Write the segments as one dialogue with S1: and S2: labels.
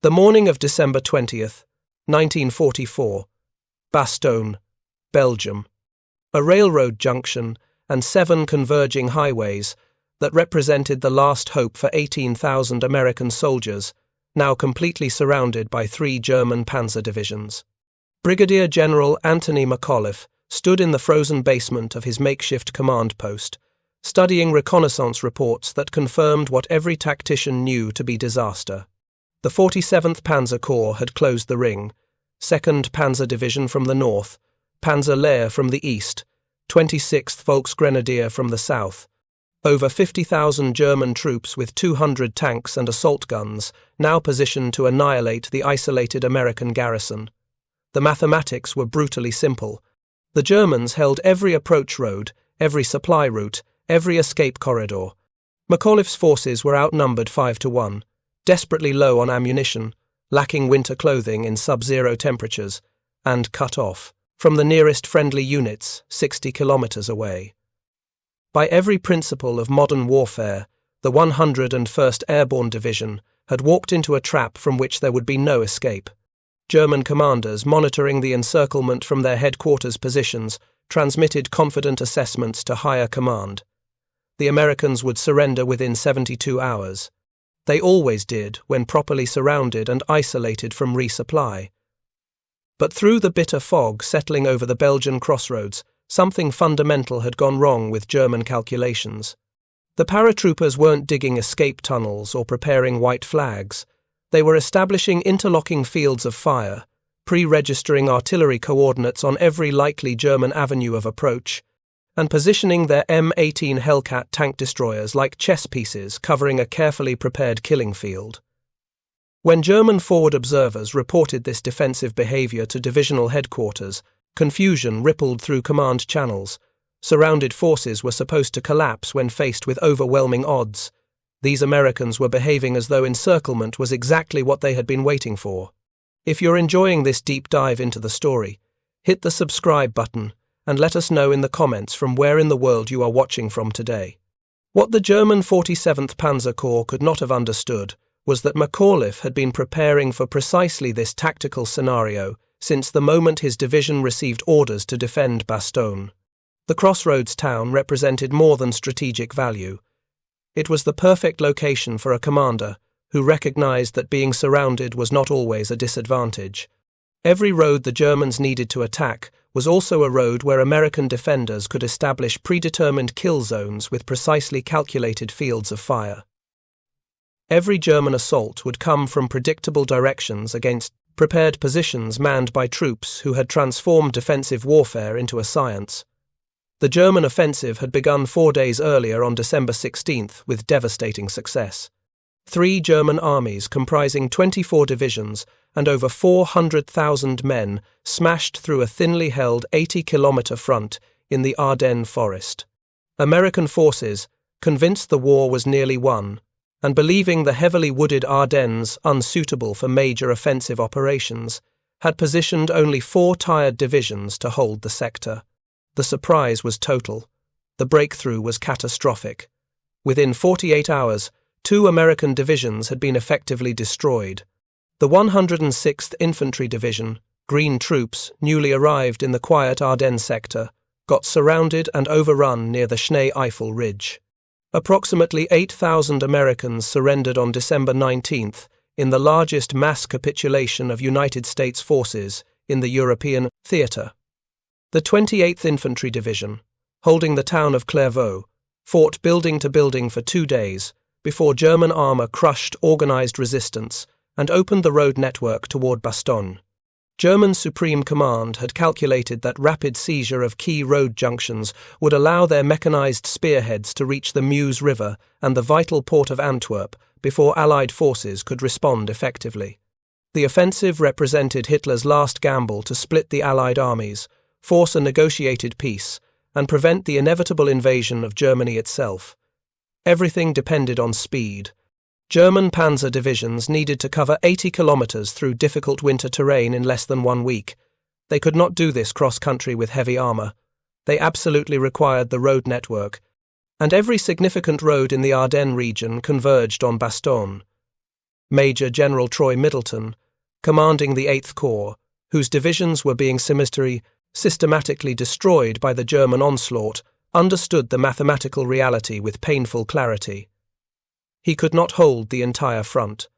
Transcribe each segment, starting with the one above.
S1: The morning of December 20th, 1944, Bastogne, Belgium. A railroad junction and 7 converging highways that represented the last hope for 18,000 American soldiers, now completely surrounded by 3 German Panzer divisions. Brigadier General Anthony McAuliffe stood in the frozen basement of his makeshift command post, studying reconnaissance reports that confirmed what every tactician knew to be disaster. The 47th Panzer Corps had closed the ring, 2nd Panzer Division from the north, Panzer Lehr from the east, 26th Volksgrenadier from the south. Over 50,000 German troops with 200 tanks and assault guns now positioned to annihilate the isolated American garrison. The mathematics were brutally simple. The Germans held every approach road, every supply route, every escape corridor. McAuliffe's forces were outnumbered 5-1, desperately low on ammunition, lacking winter clothing in sub-zero temperatures, and cut off from the nearest friendly units 60 kilometers away. By every principle of modern warfare, the 101st Airborne Division had walked into a trap from which there would be no escape. German commanders, monitoring the encirclement from their headquarters positions, transmitted confident assessments to higher command. The Americans would surrender within 72 hours. They always did when properly surrounded and isolated from resupply. But through the bitter fog settling over the Belgian crossroads, something fundamental had gone wrong with German calculations. The paratroopers weren't digging escape tunnels or preparing white flags. They were establishing interlocking fields of fire, pre-registering artillery coordinates on every likely German avenue of approach, and positioning their M18 Hellcat tank destroyers like chess pieces covering a carefully prepared killing field. When German forward observers reported this defensive behavior to divisional headquarters, confusion rippled through command channels. Surrounded forces were supposed to collapse when faced with overwhelming odds. These Americans were behaving as though encirclement was exactly what they had been waiting for. If you're enjoying this deep dive into the story, hit the subscribe button and let us know in the comments from where in the world you are watching from today. What the German 47th Panzer Corps could not have understood was that McAuliffe had been preparing for precisely this tactical scenario since the moment his division received orders to defend Bastogne. The crossroads town represented more than strategic value. It was the perfect location for a commander who recognized that being surrounded was not always a disadvantage. Every road the Germans needed to attack was also a road where American defenders could establish predetermined kill zones with precisely calculated fields of fire. Every German assault would come from predictable directions against prepared positions manned by troops who had transformed defensive warfare into a science. The German offensive had begun 4 days earlier on December 16th with devastating success. 3 German armies comprising 24 divisions and over 400,000 men smashed through a thinly held 80-kilometer front in the Ardennes forest. American forces, convinced the war was nearly won, and believing the heavily wooded Ardennes unsuitable for major offensive operations, had positioned only 4 tired divisions to hold the sector. The surprise was total. The breakthrough was catastrophic. Within 48 hours, 2 American divisions had been effectively destroyed. The 106th Infantry Division, Green troops, newly arrived in the quiet Ardennes sector, got surrounded and overrun near the Schnee-Eifel Ridge. Approximately 8,000 Americans surrendered on December 19th in the largest mass capitulation of United States forces in the European theater. The 28th Infantry Division, holding the town of Clairvaux, fought building to building for 2 days before German armor crushed organized resistance and opened the road network toward Bastogne. German Supreme Command had calculated that rapid seizure of key road junctions would allow their mechanized spearheads to reach the Meuse River and the vital port of Antwerp before Allied forces could respond effectively. The offensive represented Hitler's last gamble to split the Allied armies, force a negotiated peace, and prevent the inevitable invasion of Germany itself. Everything depended on speed. German Panzer divisions needed to cover 80 kilometers through difficult winter terrain in less than 1 week. They could not do this cross-country with heavy armor. They absolutely required the road network, and every significant road in the Ardennes region converged on Bastogne. Major General Troy Middleton, commanding the 8th Corps, whose divisions were being systematically destroyed by the German onslaught, understood the mathematical reality with painful clarity. He could not hold the entire front.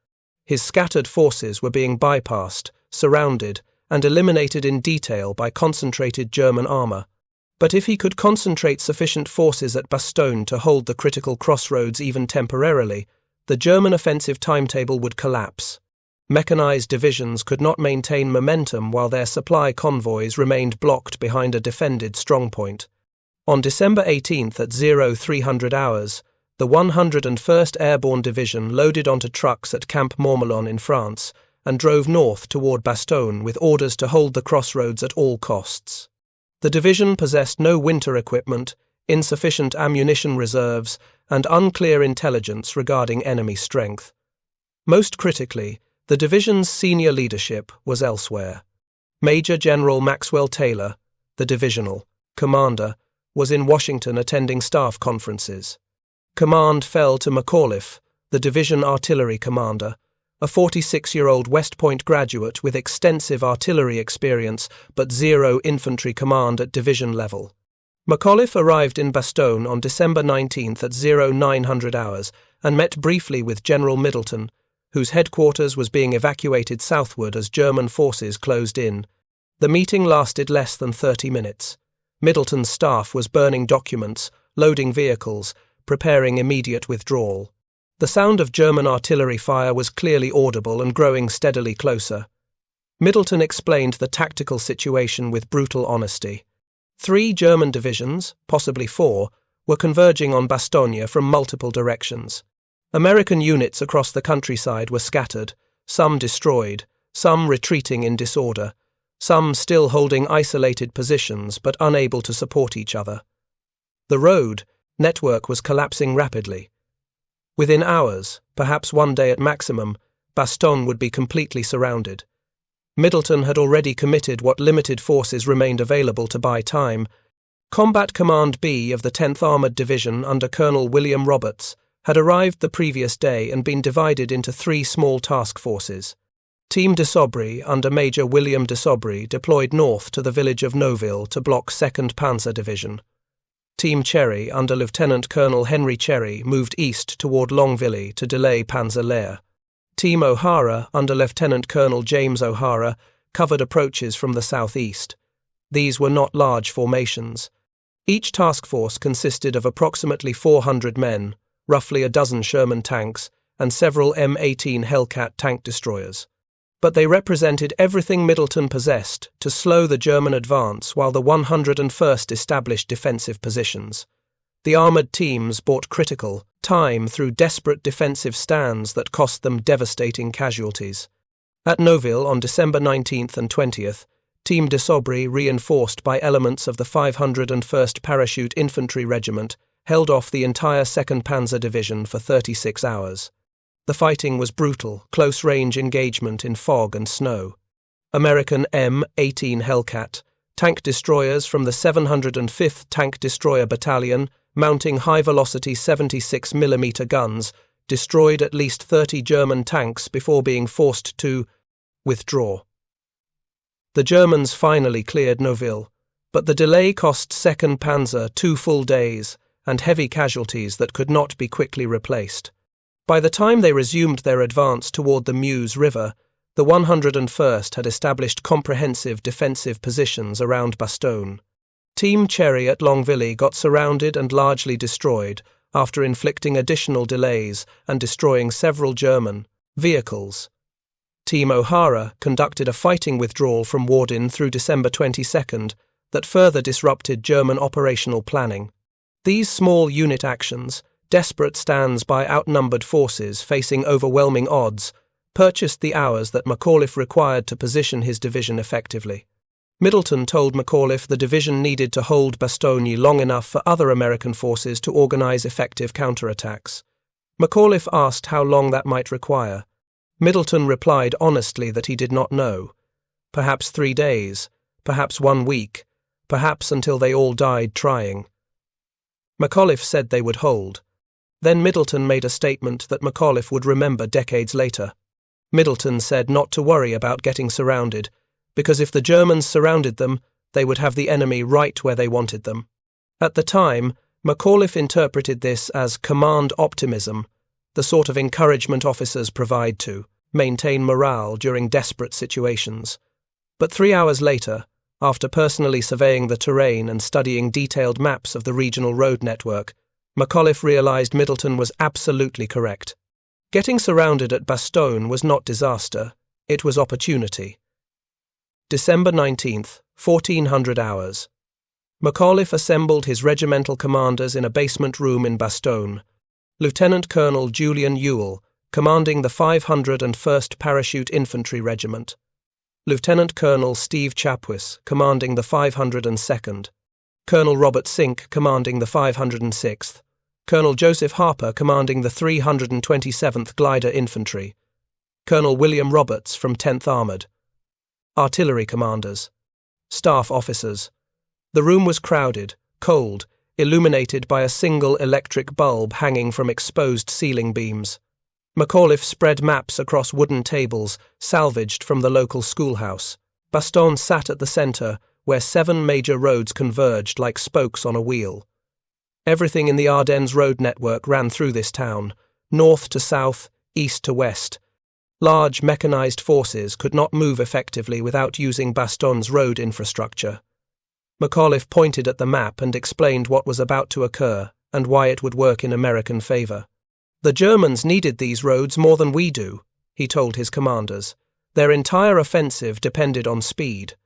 S1: His scattered forces were being bypassed, surrounded, and eliminated in detail by concentrated German armour. But if he could concentrate sufficient forces at Bastogne to hold the critical crossroads even temporarily, the German offensive timetable would collapse. Mechanized divisions could not maintain momentum while their supply convoys remained blocked behind a defended strongpoint. On December 18th at 0300 hours, the 101st Airborne Division loaded onto trucks at Camp Mormelon in France and drove north toward Bastogne with orders to hold the crossroads at all costs. The division possessed no winter equipment, insufficient ammunition reserves, and unclear intelligence regarding enemy strength. Most critically, the division's senior leadership was elsewhere. Major General Maxwell Taylor, the divisional commander, was in Washington attending staff conferences. Command fell to McAuliffe, the division artillery commander, a 46-year-old West Point graduate with extensive artillery experience but zero infantry command at division level. McAuliffe arrived in Bastogne on December 19th at 0900 hours and met briefly with General Middleton, whose headquarters was being evacuated southward as German forces closed in. The meeting lasted less than 30 minutes. Middleton's staff was burning documents, loading vehicles, preparing immediate withdrawal. The sound of German artillery fire was clearly audible and growing steadily closer. Middleton explained the tactical situation with brutal honesty. 3 German divisions, possibly 4, were converging on Bastogne from multiple directions. American units across the countryside were scattered, some destroyed, some retreating in disorder, some still holding isolated positions but unable to support each other. The road network was collapsing rapidly. Within hours, perhaps one day at maximum, Bastogne would be completely surrounded. Middleton had already committed what limited forces remained available to buy time. Combat Command B of the 10th Armoured Division under Colonel William Roberts had arrived the previous day and been divided into 3 small task forces. Team de Sobry under Major William de Sobry deployed north to the village of Neuville to block 2nd Panzer Division. Team Cherry under Lieutenant Colonel Henry Cherry moved east toward Longville to delay Panzer Lehr. Team O'Hara under Lieutenant Colonel James O'Hara covered approaches from the southeast. These were not large formations. Each task force consisted of approximately 400 men, roughly a dozen Sherman tanks, and several M18 Hellcat tank destroyers. But they represented everything Middleton possessed to slow the German advance while the 101st established defensive positions. The armoured teams bought critical time through desperate defensive stands that cost them devastating casualties. At Neuville on December 19th and 20th, Team de Sobry, reinforced by elements of the 501st Parachute Infantry Regiment, held off the entire 2nd Panzer Division for 36 hours. The fighting was brutal, close-range engagement in fog and snow. American M18 Hellcat, tank destroyers from the 705th Tank Destroyer Battalion, mounting high-velocity 76mm guns, destroyed at least 30 German tanks before being forced to withdraw. The Germans finally cleared Neuville, but the delay cost 2nd Panzer 2 full days and heavy casualties that could not be quickly replaced. By the time they resumed their advance toward the Meuse River, the 101st had established comprehensive defensive positions around Bastogne. Team Cherry at Longville got surrounded and largely destroyed after inflicting additional delays and destroying several German vehicles. Team O'Hara conducted a fighting withdrawal from Warden through December 22nd that further disrupted German operational planning. These small unit actions, desperate stands by outnumbered forces facing overwhelming odds, purchased the hours that McAuliffe required to position his division effectively. Middleton told McAuliffe the division needed to hold Bastogne long enough for other American forces to organize effective counterattacks. McAuliffe asked how long that might require. Middleton replied honestly that he did not know. Perhaps 3 days, perhaps 1 week, perhaps until they all died trying. McAuliffe said they would hold. Then Middleton made a statement that McAuliffe would remember decades later. Middleton said not to worry about getting surrounded, because if the Germans surrounded them, they would have the enemy right where they wanted them. At the time, McAuliffe interpreted this as command optimism, the sort of encouragement officers provide to maintain morale during desperate situations. But 3 hours later, after personally surveying the terrain and studying detailed maps of the regional road network, McAuliffe realized Middleton was absolutely correct. Getting surrounded at Bastogne was not disaster, it was opportunity. December 19th, 1400 hours. McAuliffe assembled his regimental commanders in a basement room in Bastogne. Lieutenant Colonel Julian Ewell, commanding the 501st Parachute Infantry Regiment. Lieutenant Colonel Steve Chapwis, commanding the 502nd. Colonel Robert Sink, commanding the 506th. Colonel Joseph Harper, commanding the 327th Glider Infantry. Colonel William Roberts from 10th Armoured. Artillery commanders. Staff officers. The room was crowded, cold, illuminated by a single electric bulb hanging from exposed ceiling beams. McAuliffe spread maps across wooden tables, salvaged from the local schoolhouse. Bastogne sat at the centre, where 7 major roads converged like spokes on a wheel. Everything in the Ardennes road network ran through this town, north to south, east to west. Large mechanized forces could not move effectively without using Bastogne's road infrastructure. McAuliffe pointed at the map and explained what was about to occur and why it would work in American favor. The Germans needed these roads more than we do, he told his commanders. Their entire offensive depended on speed.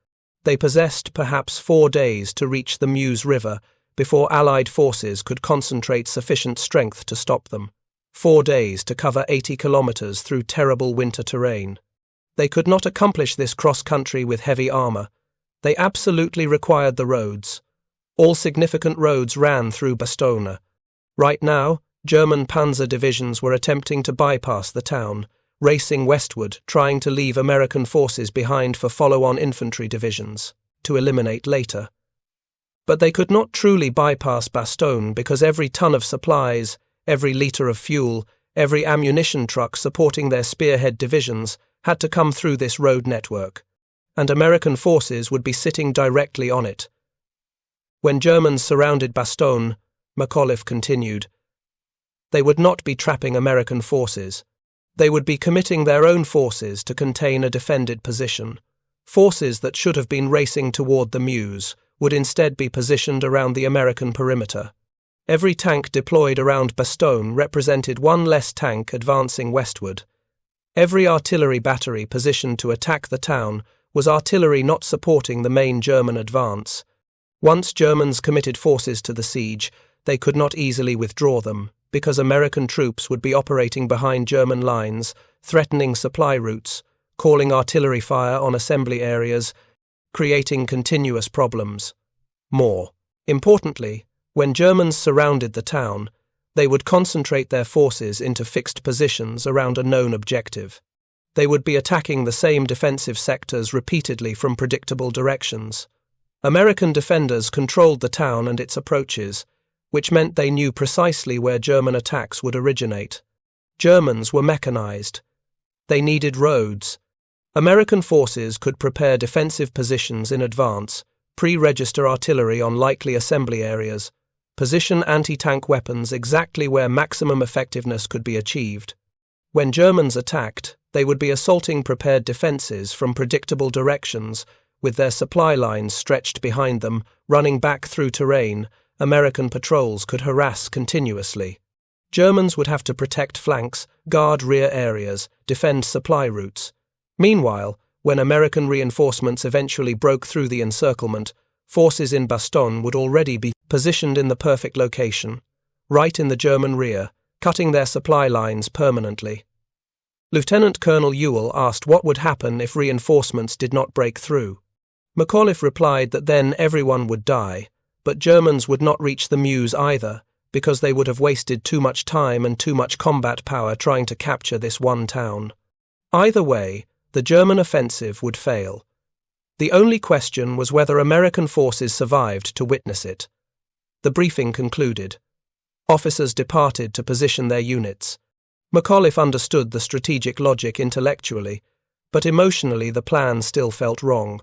S1: They possessed perhaps 4 days to reach the Meuse River before Allied forces could concentrate sufficient strength to stop them. 4 days to cover 80 kilometers through terrible winter terrain. They could not accomplish this cross-country with heavy armor. They absolutely required the roads. All significant roads ran through Bastogne. Right now, German Panzer divisions were attempting to bypass the town, racing westward, trying to leave American forces behind for follow-on infantry divisions, to eliminate later. But they could not truly bypass Bastogne because every ton of supplies, every litre of fuel, every ammunition truck supporting their spearhead divisions had to come through this road network, and American forces would be sitting directly on it. When Germans surrounded Bastogne, McAuliffe continued, they would not be trapping American forces. They would be committing their own forces to contain a defended position. Forces that should have been racing toward the Meuse would instead be positioned around the American perimeter. Every tank deployed around Bastogne represented 1 less tank advancing westward. Every artillery battery positioned to attack the town was artillery not supporting the main German advance. Once Germans committed forces to the siege, they could not easily withdraw them, because American troops would be operating behind German lines, threatening supply routes, calling artillery fire on assembly areas, creating continuous problems. More importantly, when Germans surrounded the town, they would concentrate their forces into fixed positions around a known objective. They would be attacking the same defensive sectors repeatedly from predictable directions. American defenders controlled the town and its approaches, which meant they knew precisely where German attacks would originate. Germans were mechanized. They needed roads. American forces could prepare defensive positions in advance, pre-register artillery on likely assembly areas, position anti-tank weapons exactly where maximum effectiveness could be achieved. When Germans attacked, they would be assaulting prepared defenses from predictable directions, with their supply lines stretched behind them, running back through terrain. American patrols could harass continuously. Germans would have to protect flanks, guard rear areas, defend supply routes. Meanwhile, when American reinforcements eventually broke through the encirclement, forces in Bastogne would already be positioned in the perfect location, right in the German rear, cutting their supply lines permanently. Lieutenant Colonel Ewell asked what would happen if reinforcements did not break through. McAuliffe replied that then everyone would die, but Germans would not reach the Meuse either, because they would have wasted too much time and too much combat power trying to capture this one town. Either way, the German offensive would fail. The only question was whether American forces survived to witness it. The briefing concluded. Officers departed to position their units. McAuliffe understood the strategic logic intellectually, but emotionally the plan still felt wrong.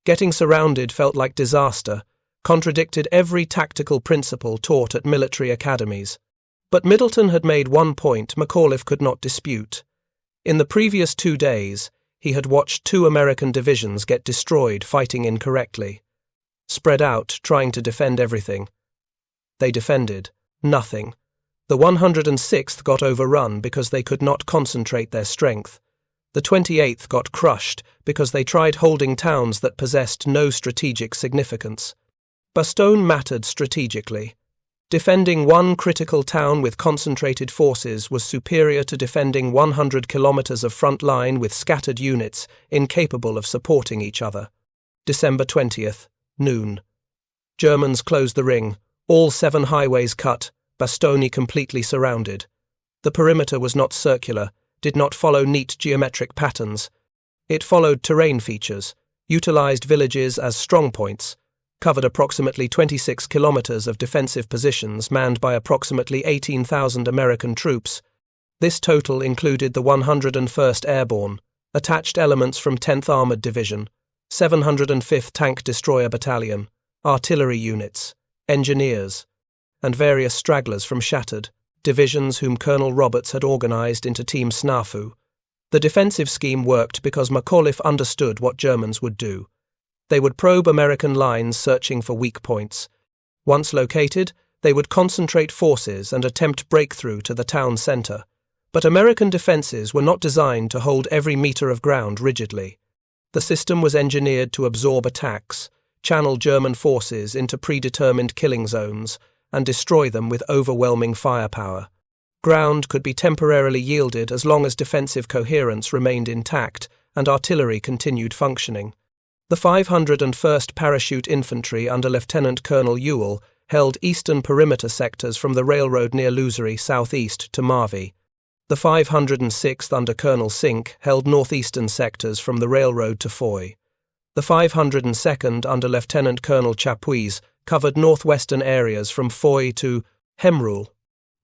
S1: Getting surrounded felt like disaster, contradicted every tactical principle taught at military academies. But Middleton had made one point McAuliffe could not dispute. In the previous 2 days, he had watched 2 American divisions get destroyed fighting incorrectly. Spread out, trying to defend everything. They defended nothing. The 106th got overrun because they could not concentrate their strength. The 28th got crushed because they tried holding towns that possessed no strategic significance. Bastogne mattered strategically. Defending one critical town with concentrated forces was superior to defending 100 kilometers of front line with scattered units incapable of supporting each other. December 20th, noon. Germans closed the ring, all 7 highways cut, Bastogne completely surrounded. The perimeter was not circular, did not follow neat geometric patterns. It followed terrain features, utilized villages as strongpoints, covered approximately 26 kilometers of defensive positions manned by approximately 18,000 American troops. This total included the 101st Airborne, attached elements from 10th Armored Division, 705th Tank Destroyer Battalion, artillery units, engineers, and various stragglers from shattered divisions whom Colonel Roberts had organized into Team Snafu. The defensive scheme worked because McAuliffe understood what Germans would do. They would probe American lines searching for weak points. Once located, they would concentrate forces and attempt breakthrough to the town center. But American defenses were not designed to hold every meter of ground rigidly. The system was engineered to absorb attacks, channel German forces into predetermined killing zones, and destroy them with overwhelming firepower. Ground could be temporarily yielded as long as defensive coherence remained intact and artillery continued functioning. The 501st Parachute Infantry under Lieutenant Colonel Ewell held eastern perimeter sectors from the railroad near Luzery southeast to Marvy. The 506th under Colonel Sink held northeastern sectors from the railroad to Foy. The 502nd under Lieutenant Colonel Chapuis covered northwestern areas from Foy to Hemrule.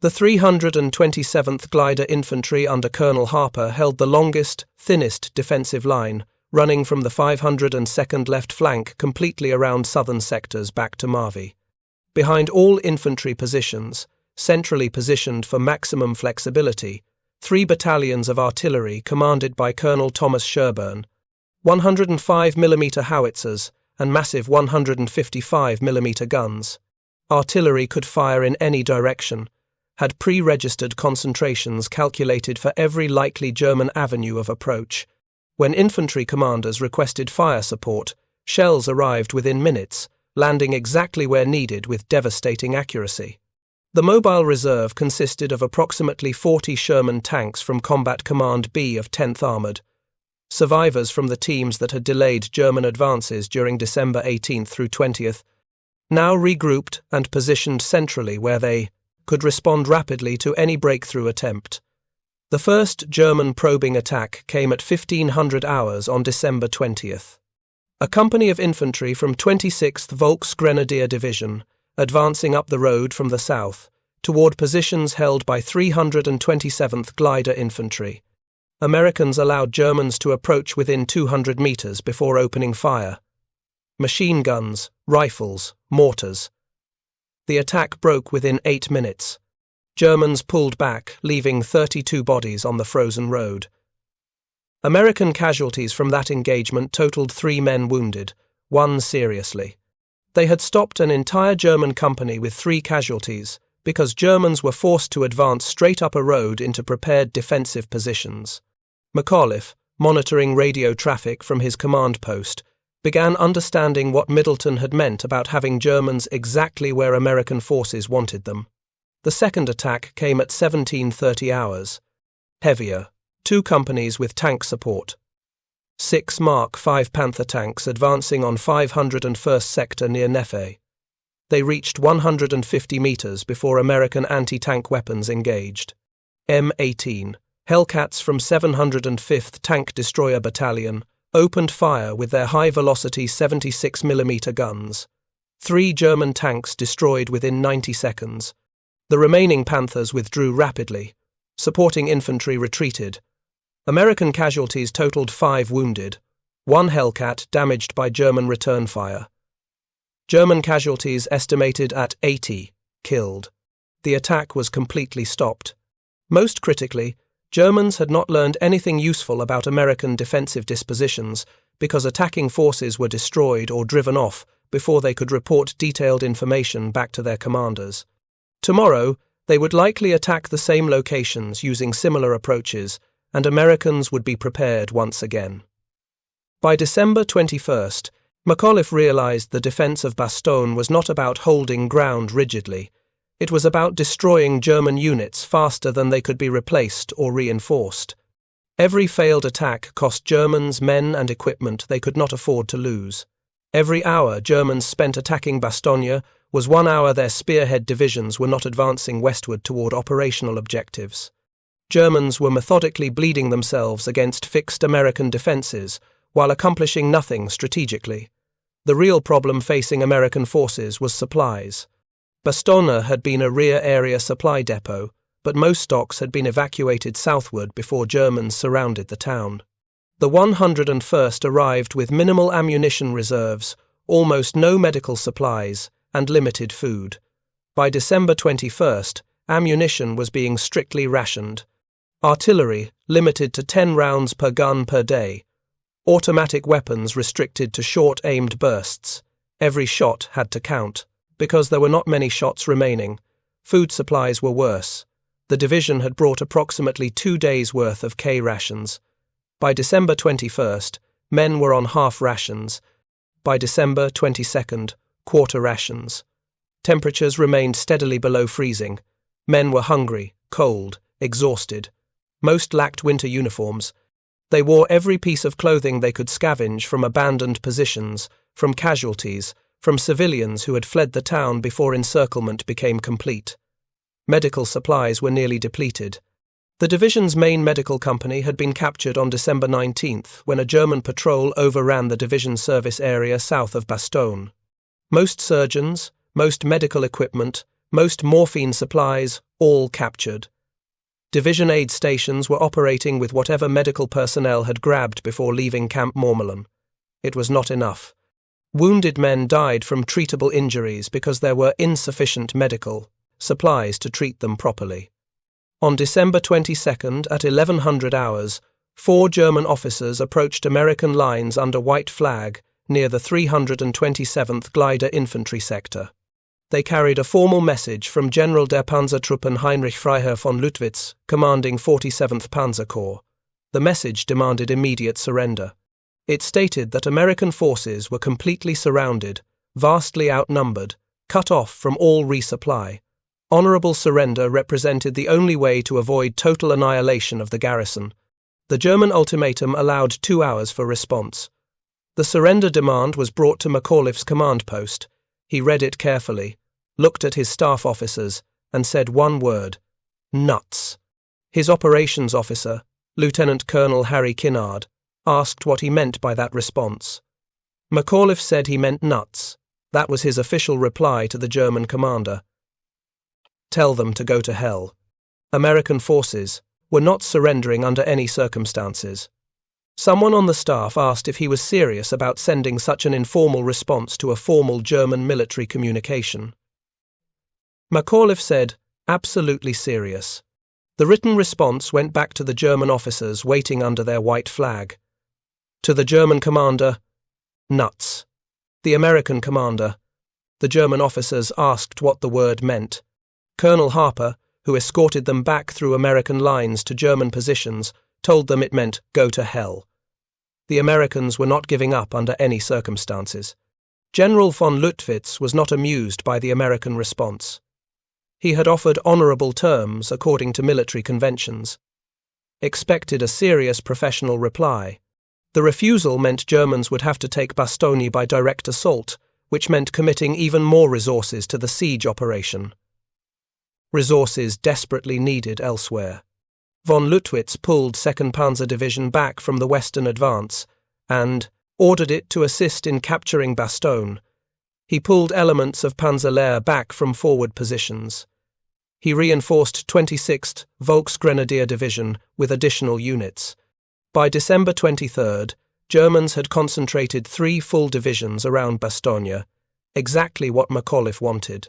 S1: The 327th Glider Infantry under Colonel Harper held the longest, thinnest defensive line, running from the 502nd left flank completely around southern sectors back to Marvy. Behind all infantry positions, centrally positioned for maximum flexibility, 3 battalions of artillery commanded by Colonel Thomas Sherburne, 105mm howitzers, and massive 155mm guns. Artillery could fire in any direction, had pre-registered concentrations calculated for every likely German avenue of approach. When infantry commanders requested fire support, shells arrived within minutes, landing exactly where needed with devastating accuracy. The mobile reserve consisted of approximately 40 Sherman tanks from Combat Command B of 10th Armored, survivors from the teams that had delayed German advances during December 18th through 20th, now regrouped and positioned centrally where they could respond rapidly to any breakthrough attempt. The first German probing attack came at 1500 hours on December 20th. A company of infantry from 26th Volksgrenadier Division, advancing up the road from the south, toward positions held by 327th Glider Infantry. Americans allowed Germans to approach within 200 meters before opening fire. Machine guns, rifles, mortars. The attack broke within 8 minutes. Germans pulled back, leaving 32 bodies on the frozen road. American casualties from that engagement totaled 3 men wounded, 1 seriously. They had stopped an entire German company with 3 casualties because Germans were forced to advance straight up a road into prepared defensive positions. McAuliffe, monitoring radio traffic from his command post, began understanding what Middleton had meant about having Germans exactly where American forces wanted them. The second attack came at 17:30 hours. Heavier, 2 companies with tank support. 6 Mark 5 Panther tanks advancing on 501st Sector near Neffe. They reached 150 meters before American anti-tank weapons engaged. M18, Hellcats from 705th Tank Destroyer Battalion, opened fire with their high-velocity 76mm guns. 3 German tanks destroyed within 90 seconds. The remaining Panthers withdrew rapidly. Supporting infantry retreated. American casualties totaled 5 wounded, 1 Hellcat damaged by German return fire. German casualties estimated at 80 killed. The attack was completely stopped. Most critically, Germans had not learned anything useful about American defensive dispositions because attacking forces were destroyed or driven off before they could report detailed information back to their commanders. Tomorrow, they would likely attack the same locations using similar approaches, and Americans would be prepared once again. By December 21st, McAuliffe realized the defense of Bastogne was not about holding ground rigidly. It was about destroying German units faster than they could be replaced or reinforced. Every failed attack cost Germans men and equipment they could not afford to lose. Every hour Germans spent attacking Bastogne was 1 hour their spearhead divisions were not advancing westward toward operational objectives. Germans were methodically bleeding themselves against fixed American defenses while accomplishing nothing strategically. The real problem facing American forces was supplies. Bastogne had been a rear area supply depot, but most stocks had been evacuated southward before Germans surrounded the town. The 101st arrived with minimal ammunition reserves, almost no medical supplies, and limited food. By December 21st, ammunition was being strictly rationed. Artillery limited to 10 rounds per gun per day. Automatic weapons restricted to short-aimed bursts. Every shot had to count. Because there were not many shots remaining, food supplies were worse. The division had brought approximately 2 days' worth of K rations. By December 21st, men were on half rations. By December 22nd, quarter rations. Temperatures remained steadily below freezing. Men were hungry, cold, exhausted. Most lacked winter uniforms. They wore every piece of clothing they could scavenge from abandoned positions, from casualties, from civilians who had fled the town before encirclement became complete. Medical supplies were nearly depleted. The division's main medical company had been captured on December 19th when a German patrol overran the division service area south of Bastogne. Most surgeons, most medical equipment, most morphine supplies, all captured. Division aid stations were operating with whatever medical personnel had grabbed before leaving Camp Mormelin. It was not enough. Wounded men died from treatable injuries because there were insufficient medical supplies to treat them properly. On December 22nd at 1100 hours, 4 German officers approached American lines under white flag near the 327th Glider Infantry Sector. They carried a formal message from General der Panzertruppen Heinrich Freiherr von Luttwitz, commanding 47th Panzer Corps. The message demanded immediate surrender. It stated that American forces were completely surrounded, vastly outnumbered, cut off from all resupply. Honorable surrender represented the only way to avoid total annihilation of the garrison. The German ultimatum allowed 2 hours for response. The surrender demand was brought to McAuliffe's command post. He read it carefully, looked at his staff officers, and said one word: nuts. His operations officer, Lieutenant Colonel Harry Kinnard, asked what he meant by that response. McAuliffe said he meant nuts. That was his official reply to the German commander. Tell them to go to hell. American forces were not surrendering under any circumstances. Someone on the staff asked if he was serious about sending such an informal response to a formal German military communication. McAuliffe said, absolutely serious. The written response went back to the German officers waiting under their white flag. To the German commander, nuts. The American commander. The German officers asked what the word meant. Colonel Harper, who escorted them back through American lines to German positions, told them it meant go to hell. The Americans were not giving up under any circumstances. General von Luttwitz was not amused by the American response. He had offered honorable terms according to military conventions. Expected a serious professional reply. The refusal meant Germans would have to take Bastogne by direct assault, which meant committing even more resources to the siege operation. Resources desperately needed elsewhere. Von Luttwitz pulled 2nd Panzer Division back from the western advance and ordered it to assist in capturing Bastogne. He pulled elements of Panzer Lehr back from forward positions. He reinforced 26th Volksgrenadier Division with additional units. By December 23rd, Germans had concentrated 3 full divisions around Bastogne, exactly what McAuliffe wanted.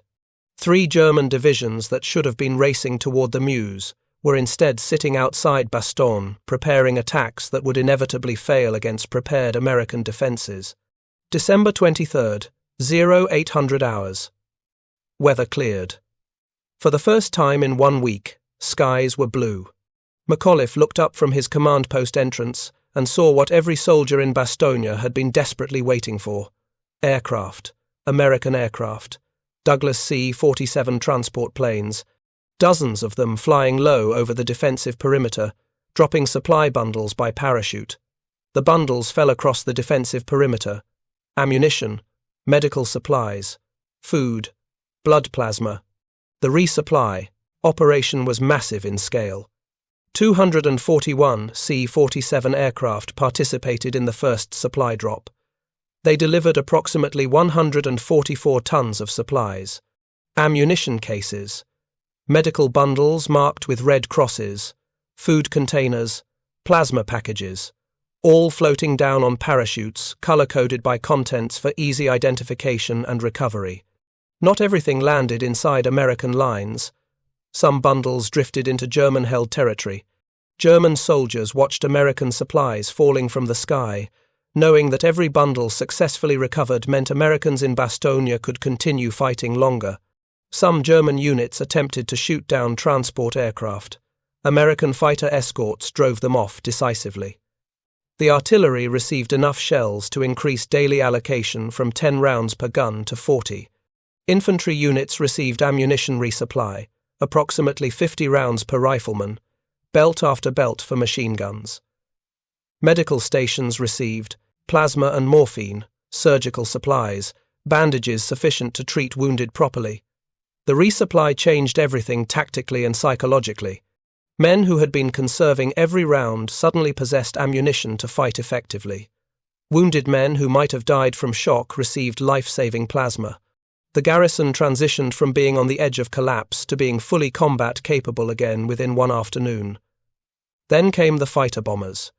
S1: 3 German divisions that should have been racing toward the Meuse were instead sitting outside Bastogne, preparing attacks that would inevitably fail against prepared American defenses. December 23rd, 0800 hours. Weather cleared. For the first time in 1 week, skies were blue. McAuliffe looked up from his command post entrance and saw what every soldier in Bastogne had been desperately waiting for. Aircraft, American aircraft, Douglas C-47 transport planes, dozens of them flying low over the defensive perimeter, dropping supply bundles by parachute. The bundles fell across the defensive perimeter. Ammunition, medical supplies, food, blood plasma. The resupply operation was massive in scale. 241 C-47 aircraft participated in the first supply drop. They delivered approximately 144 tons of supplies, ammunition cases, medical bundles marked with red crosses, food containers, plasma packages, all floating down on parachutes, color-coded by contents for easy identification and recovery. Not everything landed inside American lines. Some bundles drifted into German-held territory. German soldiers watched American supplies falling from the sky, knowing that every bundle successfully recovered meant Americans in Bastogne could continue fighting longer. Some German units attempted to shoot down transport aircraft. American fighter escorts drove them off decisively. The artillery received enough shells to increase daily allocation from 10 rounds per gun to 40. Infantry units received ammunition resupply, approximately 50 rounds per rifleman, belt after belt for machine guns. Medical stations received plasma and morphine, surgical supplies, bandages sufficient to treat wounded properly. The resupply changed everything tactically and psychologically. Men who had been conserving every round suddenly possessed ammunition to fight effectively. Wounded men who might have died from shock received life-saving plasma. The garrison transitioned from being on the edge of collapse to being fully combat-capable again within 1 afternoon. Then came the fighter bombers.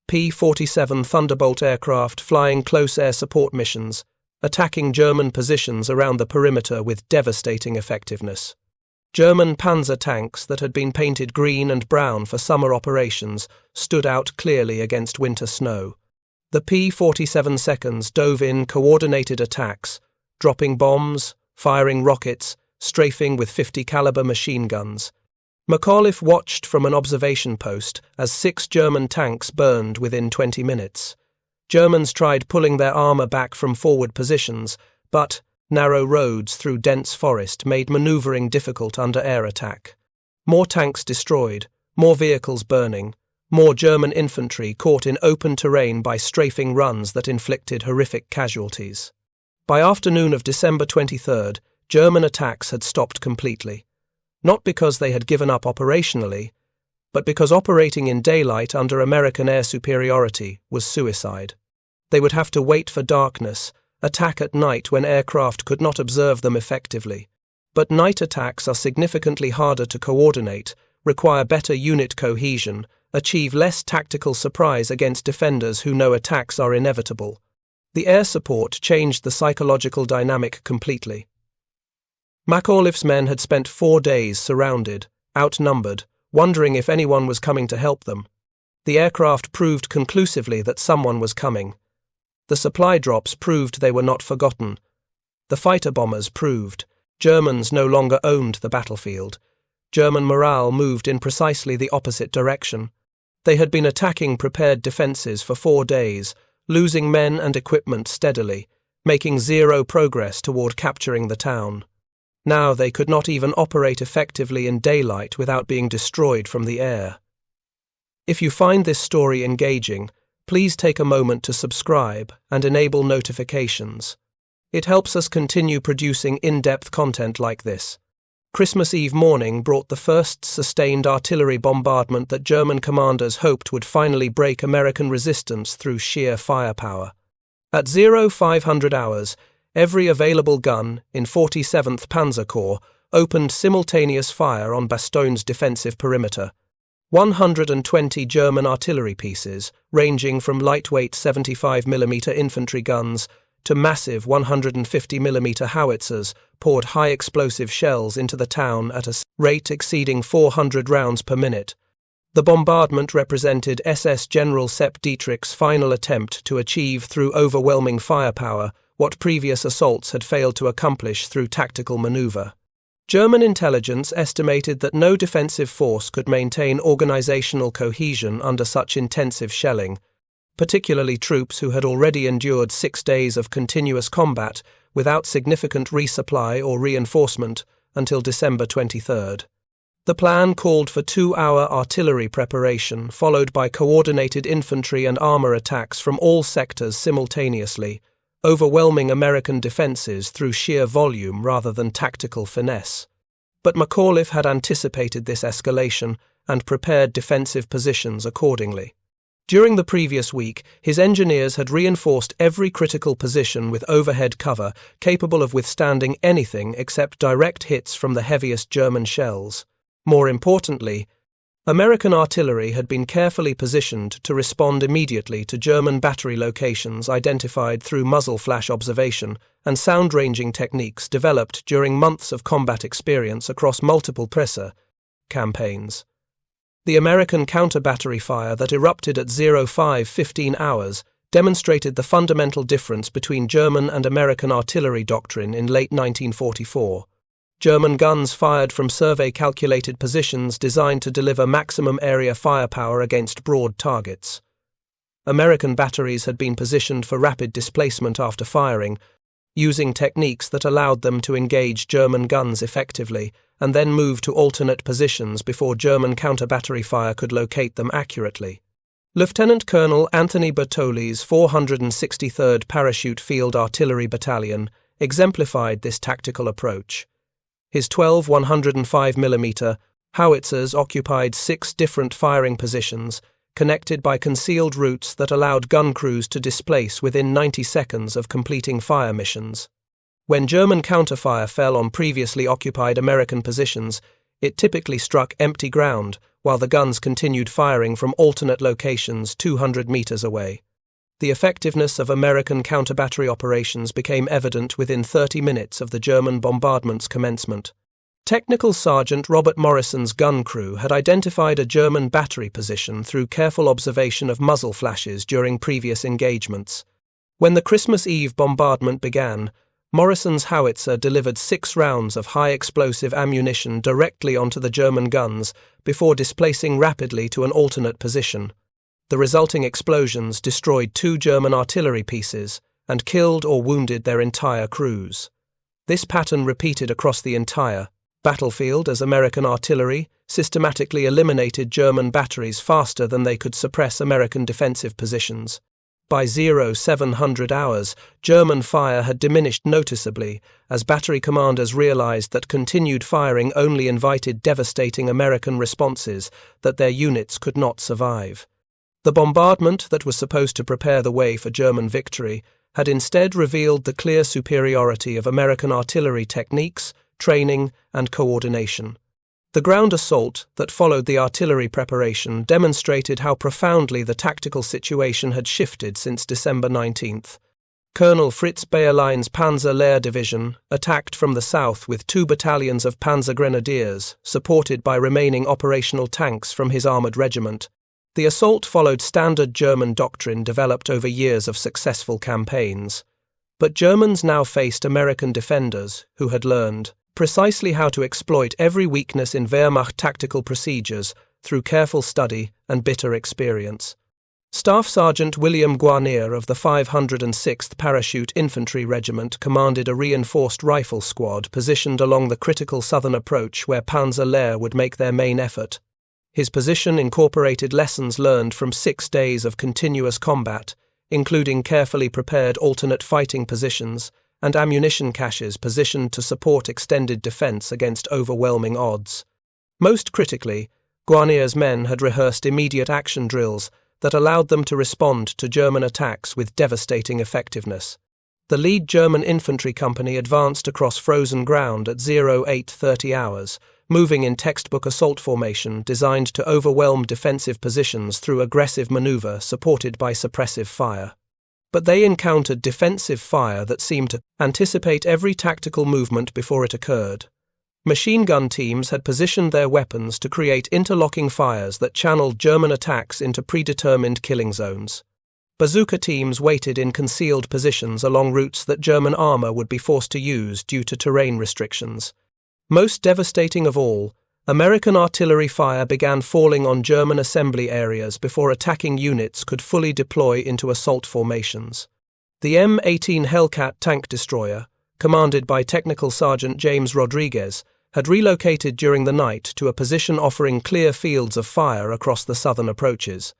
S1: P-47 Thunderbolt aircraft flying close air support missions, attacking German positions around the perimeter with devastating effectiveness. German Panzer tanks that had been painted green and brown for summer operations stood out clearly against winter snow. The P-47 seconds dove in coordinated attacks, dropping bombs, firing rockets, strafing with 50 caliber machine guns. McAuliffe watched from an observation post as 6 German tanks burned within 20 minutes. Germans tried pulling their armour back from forward positions, but narrow roads through dense forest made manoeuvring difficult under air attack. More tanks destroyed, more vehicles burning, more German infantry caught in open terrain by strafing runs that inflicted horrific casualties. By afternoon of December 23rd, German attacks had stopped completely. Not because they had given up operationally, but because operating in daylight under American air superiority was suicide. They would have to wait for darkness, attack at night when aircraft could not observe them effectively. But night attacks are significantly harder to coordinate, require better unit cohesion, achieve less tactical surprise against defenders who know attacks are inevitable. The air support changed the psychological dynamic completely. McAuliffe's men had spent 4 days surrounded, outnumbered, wondering if anyone was coming to help them. The aircraft proved conclusively that someone was coming. The supply drops proved they were not forgotten. The fighter bombers proved Germans no longer owned the battlefield. German morale moved in precisely the opposite direction. They had been attacking prepared defences for 4 days, losing men and equipment steadily, making zero progress toward capturing the town. Now they could not even operate effectively in daylight without being destroyed from the air. If you find this story engaging, please take a moment to subscribe and enable notifications. It helps us continue producing in-depth content like this. Christmas Eve morning brought the first sustained artillery bombardment that German commanders hoped would finally break American resistance through sheer firepower. At 0500 hours, every available gun in 47th Panzer Corps opened simultaneous fire on Bastogne's defensive perimeter. 120 German artillery pieces, ranging from lightweight 75mm infantry guns to massive 150mm howitzers, poured high-explosive shells into the town at a rate exceeding 400 rounds per minute. The bombardment represented SS General Sepp Dietrich's final attempt to achieve through overwhelming firepower what previous assaults had failed to accomplish through tactical maneuver. German intelligence estimated that no defensive force could maintain organizational cohesion under such intensive shelling, particularly troops who had already endured 6 days of continuous combat without significant resupply or reinforcement until December 23rd. The plan called for 2-hour artillery preparation, followed by coordinated infantry and armor attacks from all sectors simultaneously, overwhelming American defenses through sheer volume rather than tactical finesse. But McAuliffe had anticipated this escalation and prepared defensive positions accordingly. During the previous week, his engineers had reinforced every critical position with overhead cover capable of withstanding anything except direct hits from the heaviest German shells. More importantly, American artillery had been carefully positioned to respond immediately to German battery locations identified through muzzle flash observation and sound-ranging techniques developed during months of combat experience across multiple Panzer campaigns. The American counter-battery fire that erupted at 05:15 hours demonstrated the fundamental difference between German and American artillery doctrine in late 1944. German guns fired from survey-calculated positions designed to deliver maximum area firepower against broad targets. American batteries had been positioned for rapid displacement after firing, using techniques that allowed them to engage German guns effectively and then move to alternate positions before German counter-battery fire could locate them accurately. Lieutenant Colonel Anthony McAuliffe's 463rd Parachute Field Artillery Battalion exemplified this tactical approach. His 12 105mm howitzers occupied 6 different firing positions, connected by concealed routes that allowed gun crews to displace within 90 seconds of completing fire missions. When German counterfire fell on previously occupied American positions, it typically struck empty ground while the guns continued firing from alternate locations 200 meters away. The effectiveness of American counter-battery operations became evident within 30 minutes of the German bombardment's commencement. Technical Sergeant Robert Morrison's gun crew had identified a German battery position through careful observation of muzzle flashes during previous engagements. When the Christmas Eve bombardment began, Morrison's howitzer delivered 6 rounds of high-explosive ammunition directly onto the German guns before displacing rapidly to an alternate position. The resulting explosions destroyed 2 German artillery pieces and killed or wounded their entire crews. This pattern repeated across the entire battlefield as American artillery systematically eliminated German batteries faster than they could suppress American defensive positions. By 0700 hours, German fire had diminished noticeably as battery commanders realized that continued firing only invited devastating American responses that their units could not survive. The bombardment that was supposed to prepare the way for German victory had instead revealed the clear superiority of American artillery techniques, training, and coordination. The ground assault that followed the artillery preparation demonstrated how profoundly the tactical situation had shifted since December 19th. Colonel Fritz Bayerlein's Panzer Lehr division attacked from the south with 2 battalions of Panzer Grenadiers, supported by remaining operational tanks from his armoured regiment. The assault followed standard German doctrine developed over years of successful campaigns. But Germans now faced American defenders who had learned precisely how to exploit every weakness in Wehrmacht tactical procedures through careful study and bitter experience. Staff Sergeant William Guarnier of the 506th Parachute Infantry Regiment commanded a reinforced rifle squad positioned along the critical southern approach where Panzer Lehr would make their main effort. His position incorporated lessons learned from 6 days of continuous combat, including carefully prepared alternate fighting positions and ammunition caches positioned to support extended defense against overwhelming odds. Most critically, Guarnier's men had rehearsed immediate action drills that allowed them to respond to German attacks with devastating effectiveness. The lead German infantry company advanced across frozen ground at 08:30 hours, moving in textbook assault formation designed to overwhelm defensive positions through aggressive maneuver supported by suppressive fire. But they encountered defensive fire that seemed to anticipate every tactical movement before it occurred. Machine gun teams had positioned their weapons to create interlocking fires that channeled German attacks into predetermined killing zones. Bazooka teams waited in concealed positions along routes that German armor would be forced to use due to terrain restrictions. Most devastating of all, American artillery fire began falling on German assembly areas before attacking units could fully deploy into assault formations. The M18 Hellcat tank destroyer, commanded by Technical Sergeant James Rodriguez, had relocated during the night to a position offering clear fields of fire across the southern approaches.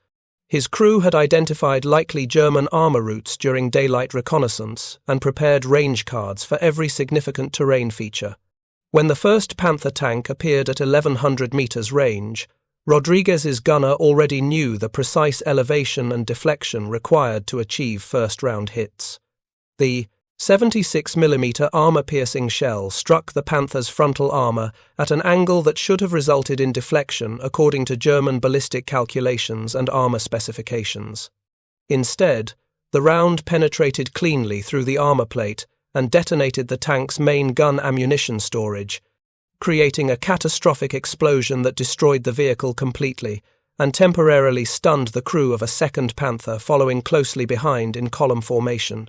S1: His crew had identified likely German armor routes during daylight reconnaissance and prepared range cards for every significant terrain feature. When the first Panther tank appeared at 1,100 meters range, Rodriguez's gunner already knew the precise elevation and deflection required to achieve first-round hits. The 76mm armor-piercing shell struck the Panther's frontal armor at an angle that should have resulted in deflection according to German ballistic calculations and armor specifications. Instead, the round penetrated cleanly through the armor plate and detonated the tank's main gun ammunition storage, creating a catastrophic explosion that destroyed the vehicle completely and temporarily stunned the crew of a second Panther following closely behind in column formation.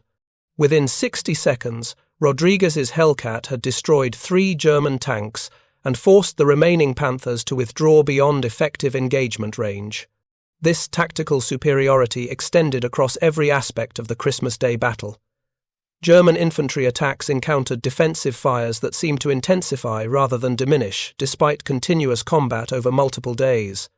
S1: Within 60 seconds, Rodriguez's Hellcat had destroyed 3 German tanks and forced the remaining Panthers to withdraw beyond effective engagement range. This tactical superiority extended across every aspect of the Christmas Day battle. German infantry attacks encountered defensive fires that seemed to intensify rather than diminish, despite continuous combat over multiple days.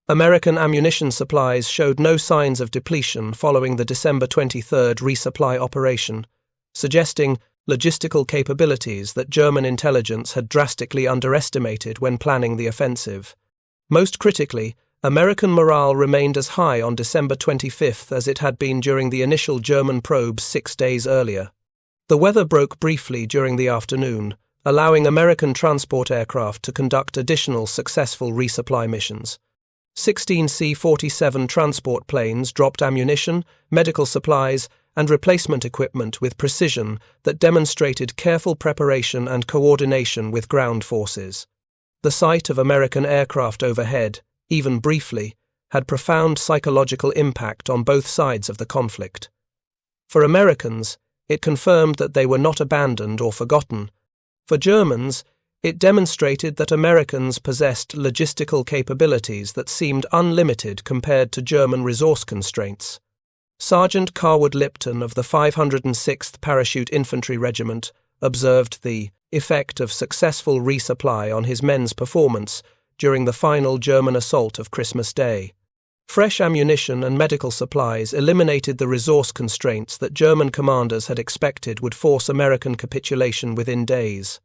S1: American ammunition supplies showed no signs of depletion following the December 23 resupply operation, suggesting logistical capabilities that German intelligence had drastically underestimated when planning the offensive. Most critically, American morale remained as high on December 25 as it had been during the initial German probes 6 days earlier. The weather broke briefly during the afternoon, allowing American transport aircraft to conduct additional successful resupply missions. 16 C-47 transport planes dropped ammunition, medical supplies, and replacement equipment with precision that demonstrated careful preparation and coordination with ground forces. The sight of American aircraft overhead, even briefly, had profound psychological impact on both sides of the conflict. For Americans, it confirmed that they were not abandoned or forgotten. For Germans, it demonstrated that Americans possessed logistical capabilities that seemed unlimited compared to German resource constraints. Sergeant Carwood Lipton of the 506th Parachute Infantry Regiment observed the effect of successful resupply on his men's performance during the final German assault of Christmas Day. Fresh ammunition and medical supplies eliminated the resource constraints that German commanders had expected would force American capitulation within days.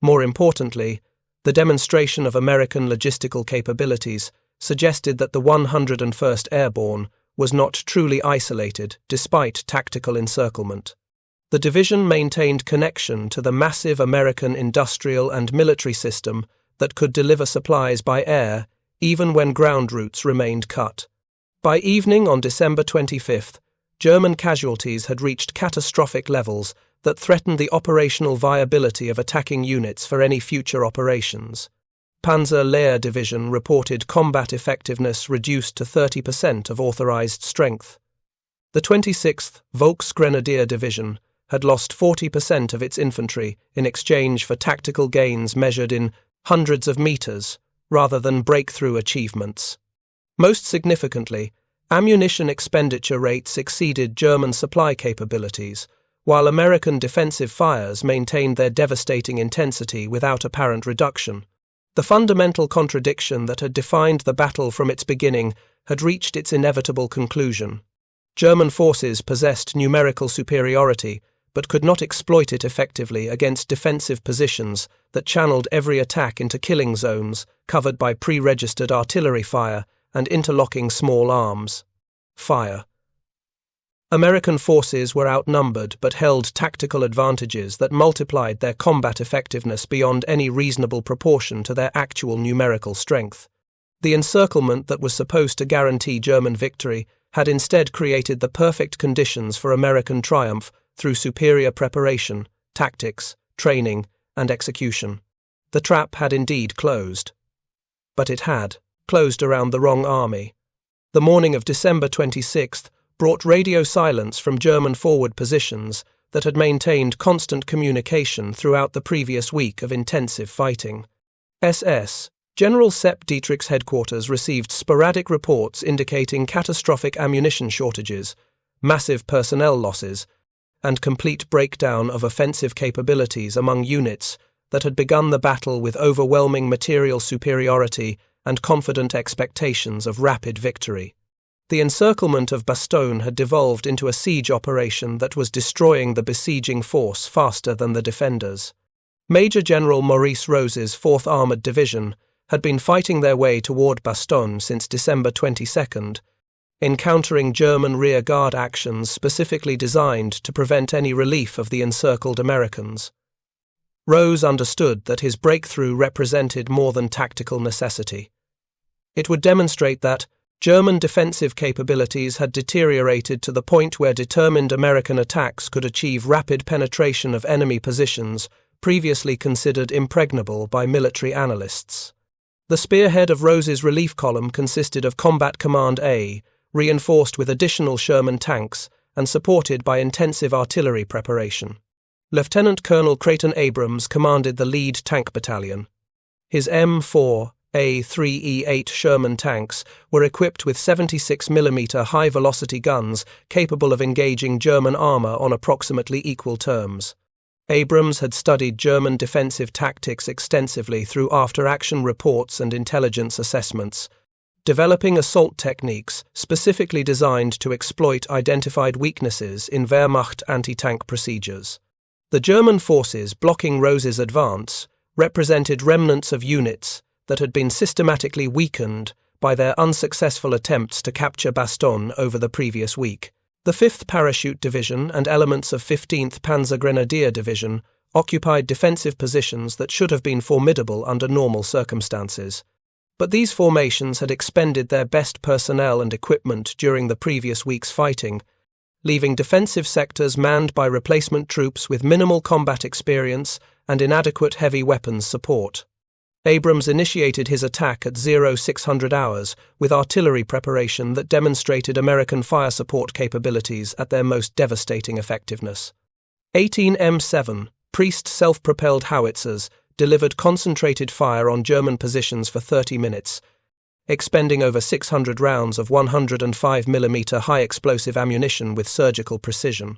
S1: More importantly, the demonstration of American logistical capabilities suggested that the 101st Airborne was not truly isolated despite tactical encirclement. The division maintained connection to the massive American industrial and military system that could deliver supplies by air even when ground routes remained cut. By evening on December 25th, German casualties had reached catastrophic levels that threatened the operational viability of attacking units for any future operations. Panzer Lehr Division reported combat effectiveness reduced to 30% of authorized strength. The 26th Volksgrenadier Division had lost 40% of its infantry in exchange for tactical gains measured in hundreds of meters rather than breakthrough achievements. Most significantly, ammunition expenditure rates exceeded German supply capabilities, while American defensive fires maintained their devastating intensity without apparent reduction. The fundamental contradiction that had defined the battle from its beginning had reached its inevitable conclusion. German forces possessed numerical superiority, but could not exploit it effectively against defensive positions that channeled every attack into killing zones covered by pre-registered artillery fire and interlocking small arms fire. American forces were outnumbered but held tactical advantages that multiplied their combat effectiveness beyond any reasonable proportion to their actual numerical strength. The encirclement that was supposed to guarantee German victory had instead created the perfect conditions for American triumph through superior preparation, tactics, training, and execution. The trap had indeed closed. But it had closed around the wrong army. The morning of December 26th brought radio silence from German forward positions that had maintained constant communication throughout the previous week of intensive fighting. SS General Sepp Dietrich's headquarters received sporadic reports indicating catastrophic ammunition shortages, massive personnel losses, and complete breakdown of offensive capabilities among units that had begun the battle with overwhelming material superiority and confident expectations of rapid victory. The encirclement of Bastogne had devolved into a siege operation that was destroying the besieging force faster than the defenders. Major General Maurice Rose's 4th Armoured Division had been fighting their way toward Bastogne since December 22nd, encountering German rearguard actions specifically designed to prevent any relief of the encircled Americans. Rose understood that his breakthrough represented more than tactical necessity. It would demonstrate that German defensive capabilities had deteriorated to the point where determined American attacks could achieve rapid penetration of enemy positions previously considered impregnable by military analysts. The spearhead of Rose's relief column consisted of Combat Command A, reinforced with additional Sherman tanks and supported by intensive artillery preparation. Lieutenant Colonel Creighton Abrams commanded the lead tank battalion. His M4A3E8 Sherman tanks were equipped with 76mm high-velocity guns capable of engaging German armor on approximately equal terms. Abrams had studied German defensive tactics extensively through after-action reports and intelligence assessments, developing assault techniques specifically designed to exploit identified weaknesses in Wehrmacht anti-tank procedures. The German forces blocking Rose's advance represented remnants of units that had been systematically weakened by their unsuccessful attempts to capture Bastogne over the previous week. The 5th Parachute Division and elements of 15th Panzer Grenadier Division occupied defensive positions that should have been formidable under normal circumstances. But these formations had expended their best personnel and equipment during the previous week's fighting, leaving defensive sectors manned by replacement troops with minimal combat experience and inadequate heavy weapons support. Abrams initiated his attack at 0600 hours with artillery preparation that demonstrated American fire support capabilities at their most devastating effectiveness. 18 M7 Priest self-propelled howitzers delivered concentrated fire on German positions for 30 minutes, expending over 600 rounds of 105mm high-explosive ammunition with surgical precision.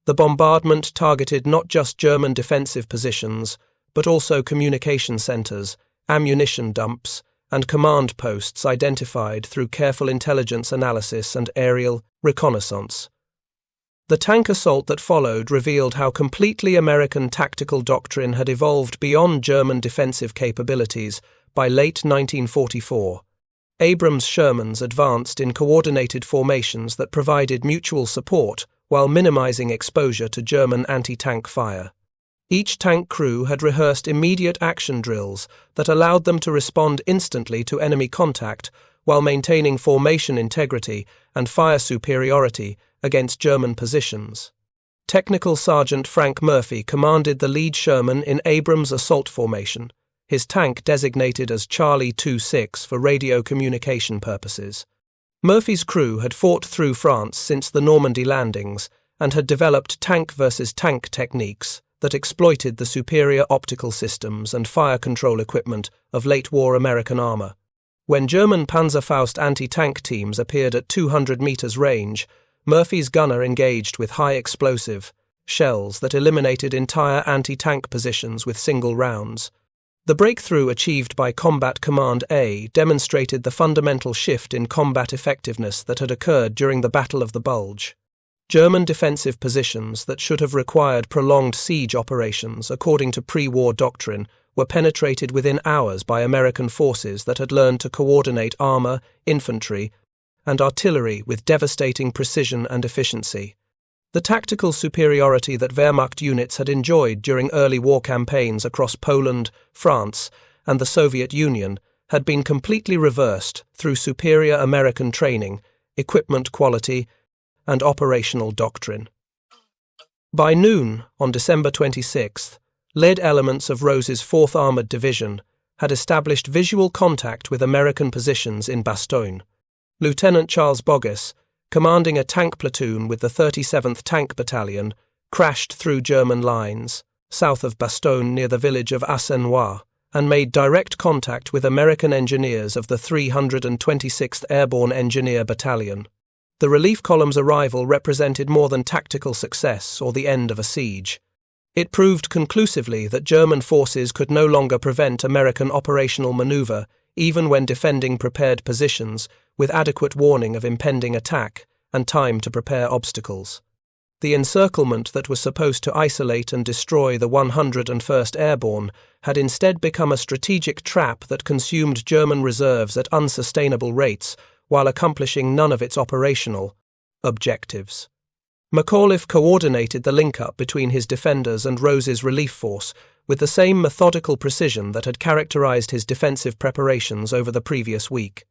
S1: The bombardment targeted not just German defensive positions, but also communication centers, ammunition dumps, and command posts identified through careful intelligence analysis and aerial reconnaissance. The tank assault that followed revealed how completely American tactical doctrine had evolved beyond German defensive capabilities by late 1944. Abrams' Shermans advanced in coordinated formations that provided mutual support while minimizing exposure to German anti-tank fire. Each tank crew had rehearsed immediate action drills that allowed them to respond instantly to enemy contact while maintaining formation integrity and fire superiority against German positions. Technical Sergeant Frank Murphy commanded the lead Sherman in Abrams' assault formation, his tank designated as Charlie 26 for radio communication purposes. Murphy's crew had fought through France since the Normandy landings and had developed tank versus tank techniques that exploited the superior optical systems and fire control equipment of late-war American armor. When German Panzerfaust anti-tank teams appeared at 200 meters range, Murphy's gunner engaged with high-explosive shells that eliminated entire anti-tank positions with single rounds. The breakthrough achieved by Combat Command A demonstrated the fundamental shift in combat effectiveness that had occurred during the Battle of the Bulge. German defensive positions that should have required prolonged siege operations according to pre-war doctrine were penetrated within hours by American forces that had learned to coordinate armor, infantry, and artillery with devastating precision and efficiency. The tactical superiority that Wehrmacht units had enjoyed during early war campaigns across Poland, France, and the Soviet Union had been completely reversed through superior American training, equipment quality, and operational doctrine. By noon, on December 26th, lead elements of Rose's 4th Armored Division had established visual contact with American positions in Bastogne. Lieutenant Charles Boggess, commanding a tank platoon with the 37th Tank Battalion, crashed through German lines, south of Bastogne near the village of Assenois, and made direct contact with American engineers of the 326th Airborne Engineer Battalion. The relief column's arrival represented more than tactical success or the end of a siege. It proved conclusively that German forces could no longer prevent American operational maneuver, even when defending prepared positions, with adequate warning of impending attack and time to prepare obstacles. The encirclement that was supposed to isolate and destroy the 101st Airborne had instead become a strategic trap that consumed German reserves at unsustainable rates while accomplishing none of its operational objectives. McAuliffe coordinated the link-up between his defenders and Rose's relief force with the same methodical precision that had characterized his defensive preparations over the previous week.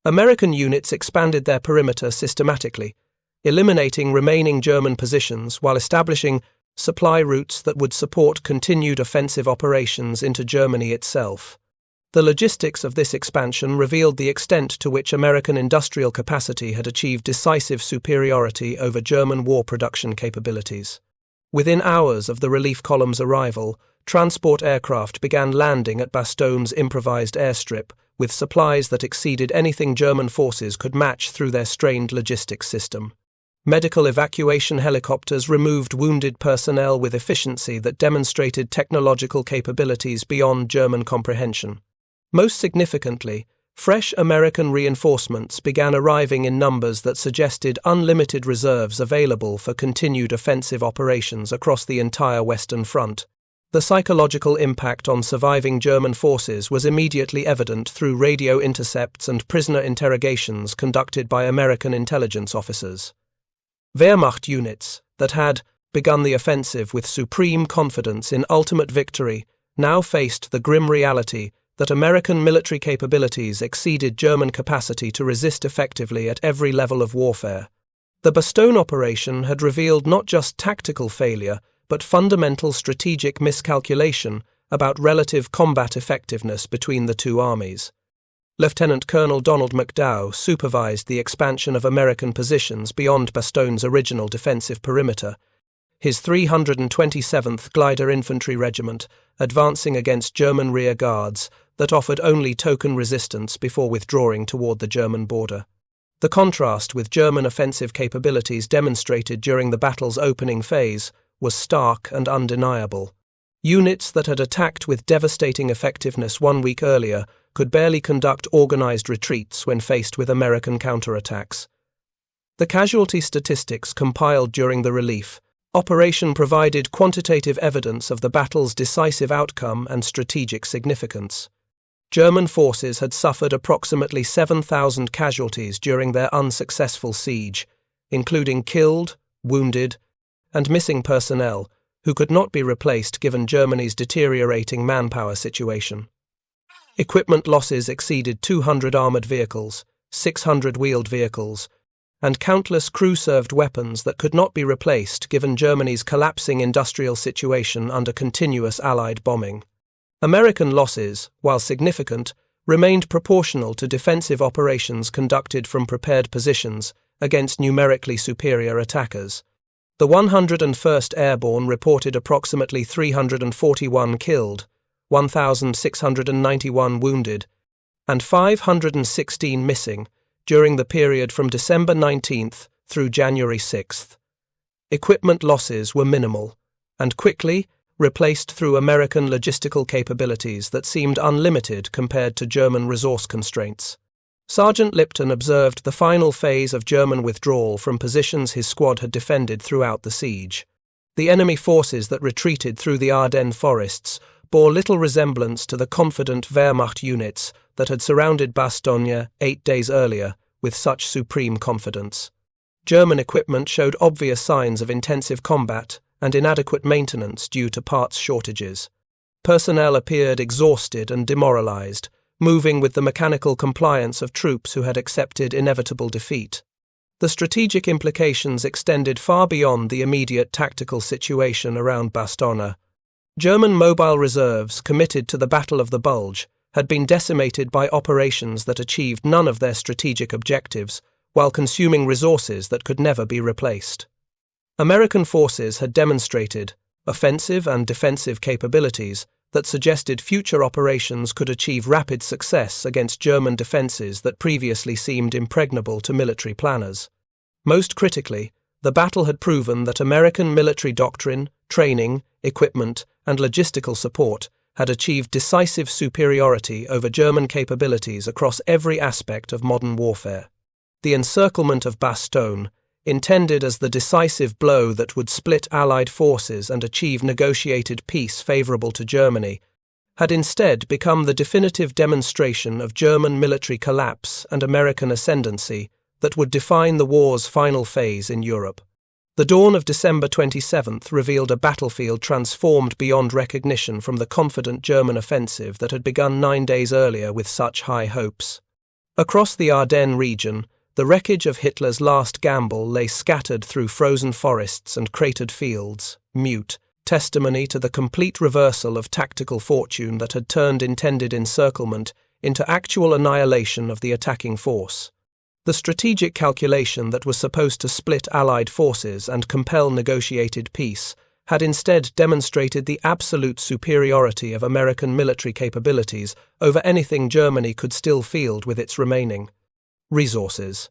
S1: American units expanded their perimeter systematically, eliminating remaining German positions while establishing supply routes that would support continued offensive operations into Germany itself. The logistics of this expansion revealed the extent to which American industrial capacity had achieved decisive superiority over German war production capabilities. Within hours of the relief column's arrival, transport aircraft began landing at Bastogne's improvised airstrip with supplies that exceeded anything German forces could match through their strained logistics system. Medical evacuation helicopters removed wounded personnel with efficiency that demonstrated technological capabilities beyond German comprehension. Most significantly, fresh American reinforcements began arriving in numbers that suggested unlimited reserves available for continued offensive operations across the entire Western Front. The psychological impact on surviving German forces was immediately evident through radio intercepts and prisoner interrogations conducted by American intelligence officers. Wehrmacht units that had begun the offensive with supreme confidence in ultimate victory now faced the grim reality that American military capabilities exceeded German capacity to resist effectively at every level of warfare. The Bastogne operation had revealed not just tactical failure, but fundamental strategic miscalculation about relative combat effectiveness between the two armies. Lieutenant Colonel Donald McDowell supervised the expansion of American positions beyond Bastogne's original defensive perimeter, his 327th Glider Infantry Regiment advancing against German rear guards that offered only token resistance before withdrawing toward the German border. The contrast with German offensive capabilities demonstrated during the battle's opening phase was stark and undeniable. Units that had attacked with devastating effectiveness 1 week earlier could barely conduct organized retreats when faced with American counterattacks. The casualty statistics compiled during the relief operation provided quantitative evidence of the battle's decisive outcome and strategic significance. German forces had suffered approximately 7,000 casualties during their unsuccessful siege, including killed, wounded, and missing personnel who could not be replaced given Germany's deteriorating manpower situation. Equipment losses exceeded 200 armored vehicles, 600 wheeled vehicles, and countless crew-served weapons that could not be replaced given Germany's collapsing industrial situation under continuous Allied bombing. American losses, while significant, remained proportional to defensive operations conducted from prepared positions against numerically superior attackers. The 101st Airborne reported approximately 341 killed, 1,691 wounded, and 516 missing during the period from December 19th through January 6th. Equipment losses were minimal, and quickly replaced through American logistical capabilities that seemed unlimited compared to German resource constraints. Sergeant Lipton observed the final phase of German withdrawal from positions his squad had defended throughout the siege. The enemy forces that retreated through the Ardennes forests bore little resemblance to the confident Wehrmacht units that had surrounded Bastogne 8 days earlier with such supreme confidence. German equipment showed obvious signs of intensive combat and inadequate maintenance due to parts shortages. Personnel appeared exhausted and demoralized, moving with the mechanical compliance of troops who had accepted inevitable defeat. The strategic implications extended far beyond the immediate tactical situation around Bastogne. German mobile reserves committed to the Battle of the Bulge had been decimated by operations that achieved none of their strategic objectives, while consuming resources that could never be replaced. American forces had demonstrated offensive and defensive capabilities that suggested future operations could achieve rapid success against German defenses that previously seemed impregnable to military planners. Most critically, the battle had proven that American military doctrine, training, equipment, and logistical support had achieved decisive superiority over German capabilities across every aspect of modern warfare. The encirclement of Bastogne, intended as the decisive blow that would split Allied forces and achieve negotiated peace favourable to Germany, had instead become the definitive demonstration of German military collapse and American ascendancy that would define the war's final phase in Europe. The dawn of December 27th revealed a battlefield transformed beyond recognition from the confident German offensive that had begun 9 days earlier with such high hopes. Across the Ardennes region, the wreckage of Hitler's last gamble lay scattered through frozen forests and cratered fields, mute, testimony to the complete reversal of tactical fortune that had turned intended encirclement into actual annihilation of the attacking force. The strategic calculation that was supposed to split Allied forces and compel negotiated peace had instead demonstrated the absolute superiority of American military capabilities over anything Germany could still field with its remaining resources.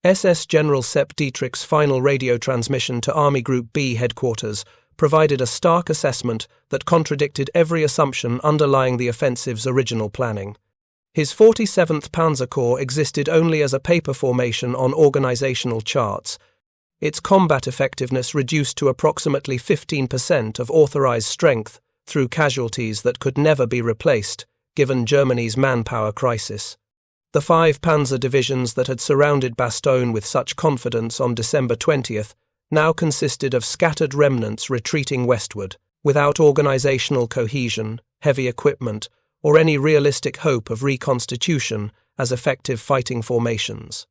S1: SS General Sepp Dietrich's final radio transmission to Army Group B headquarters provided a stark assessment that contradicted every assumption underlying the offensive's original planning. His 47th Panzer Corps existed only as a paper formation on organizational charts, its combat effectiveness reduced to approximately 15% of authorized strength through casualties that could never be replaced, given Germany's manpower crisis. The 5 Panzer divisions that had surrounded Bastogne with such confidence on December 20th now consisted of scattered remnants retreating westward, without organizational cohesion, heavy equipment, or any realistic hope of reconstitution as effective fighting formations.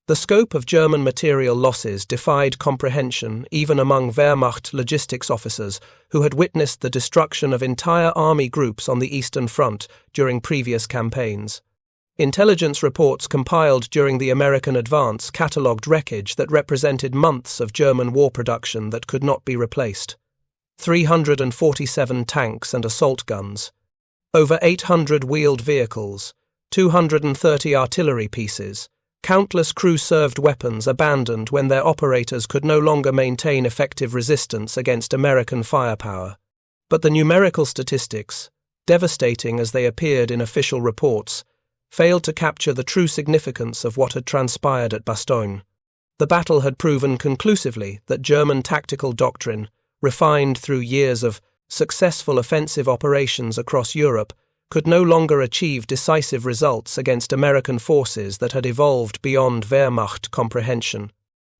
S1: The scope of German material losses defied comprehension even among Wehrmacht logistics officers who had witnessed the destruction of entire army groups on the Eastern Front during previous campaigns. Intelligence reports compiled during the American advance catalogued wreckage that represented months of German war production that could not be replaced. 347 tanks and assault guns, over 800 wheeled vehicles, 230 artillery pieces, countless crew-served weapons abandoned when their operators could no longer maintain effective resistance against American firepower. But the numerical statistics, devastating as they appeared in official reports, failed to capture the true significance of what had transpired at Bastogne. The battle had proven conclusively that German tactical doctrine, refined through years of successful offensive operations across Europe, could no longer achieve decisive results against American forces that had evolved beyond Wehrmacht comprehension.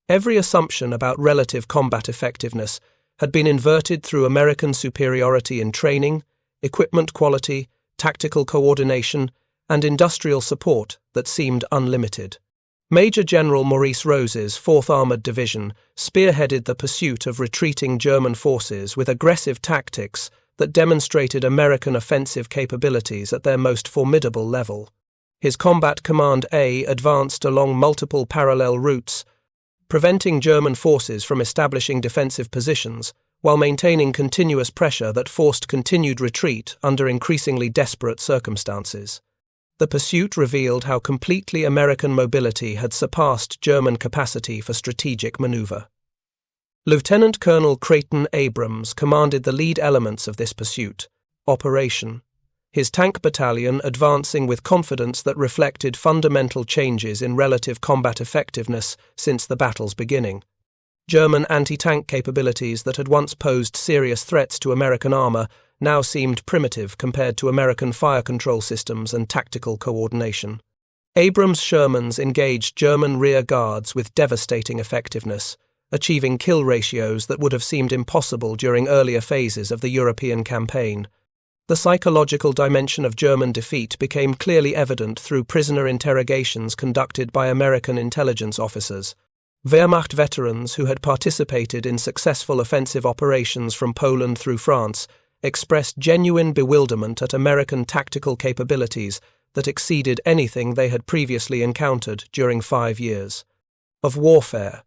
S1: Every assumption about relative combat effectiveness had been inverted through American superiority in training, equipment quality, tactical coordination, and industrial support that seemed unlimited. Major General Maurice Rose's 4th Armoured Division spearheaded the pursuit of retreating German forces with aggressive tactics that demonstrated American offensive capabilities at their most formidable level. His Combat Command A advanced along multiple parallel routes, preventing German forces from establishing defensive positions while maintaining continuous pressure that forced continued retreat under increasingly desperate circumstances. The pursuit revealed how completely American mobility had surpassed German capacity for strategic maneuver. Lieutenant Colonel Creighton Abrams commanded the lead elements of this pursuit, operation, his tank battalion advancing with confidence that reflected fundamental changes in relative combat effectiveness since the battle's beginning. German anti-tank capabilities that had once posed serious threats to American armor now seemed primitive compared to American fire control systems and tactical coordination. Abrams Shermans engaged German rear guards with devastating effectiveness, achieving kill ratios that would have seemed impossible during earlier phases of the European campaign. The psychological dimension of German defeat became clearly evident through prisoner interrogations conducted by American intelligence officers. Wehrmacht veterans who had participated in successful offensive operations from Poland through France expressed genuine bewilderment at American tactical capabilities that exceeded anything they had previously encountered during 5 years of warfare.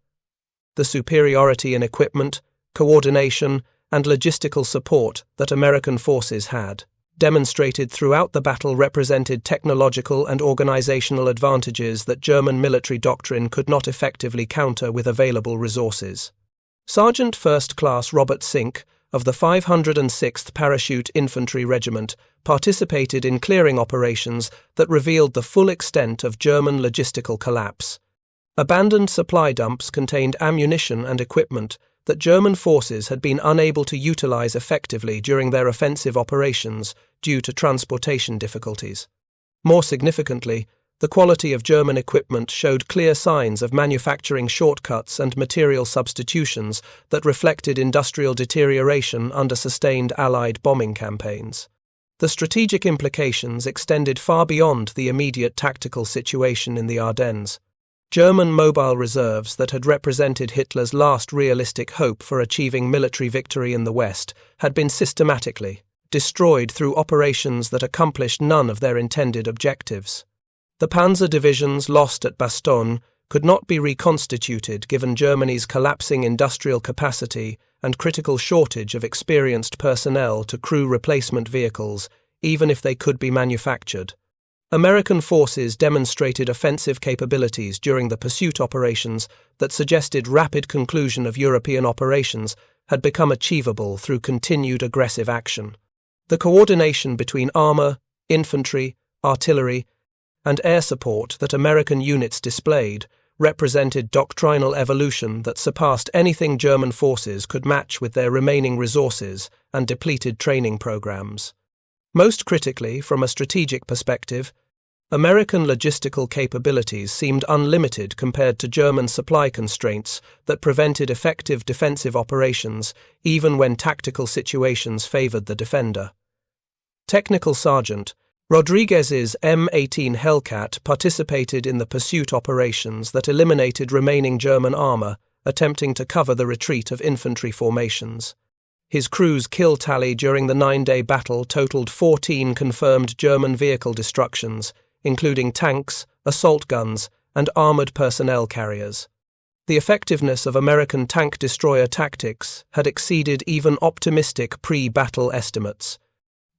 S1: The superiority in equipment, coordination, and logistical support that American forces had demonstrated throughout the battle represented technological and organizational advantages that German military doctrine could not effectively counter with available resources. Sergeant First Class Robert Sink of the 506th Parachute Infantry Regiment participated in clearing operations that revealed the full extent of German logistical collapse. Abandoned supply dumps contained ammunition and equipment that German forces had been unable to utilize effectively during their offensive operations due to transportation difficulties. More significantly, the quality of German equipment showed clear signs of manufacturing shortcuts and material substitutions that reflected industrial deterioration under sustained Allied bombing campaigns. The strategic implications extended far beyond the immediate tactical situation in the Ardennes. German mobile reserves that had represented Hitler's last realistic hope for achieving military victory in the West had been systematically destroyed through operations that accomplished none of their intended objectives. The Panzer divisions lost at Bastogne could not be reconstituted given Germany's collapsing industrial capacity and critical shortage of experienced personnel to crew replacement vehicles, even if they could be manufactured. American forces demonstrated offensive capabilities during the pursuit operations that suggested rapid conclusion of European operations had become achievable through continued aggressive action. The coordination between armor, infantry, artillery, and air support that American units displayed represented doctrinal evolution that surpassed anything German forces could match with their remaining resources and depleted training programs. Most critically, from a strategic perspective, American logistical capabilities seemed unlimited compared to German supply constraints that prevented effective defensive operations even when tactical situations favored the defender. Technical Sergeant Rodriguez's M18 Hellcat participated in the pursuit operations that eliminated remaining German armor, attempting to cover the retreat of infantry formations. His crew's kill tally during the 9-day battle totaled 14 confirmed German vehicle destructions, including tanks, assault guns, and armored personnel carriers. The effectiveness of American tank destroyer tactics had exceeded even optimistic pre-battle estimates,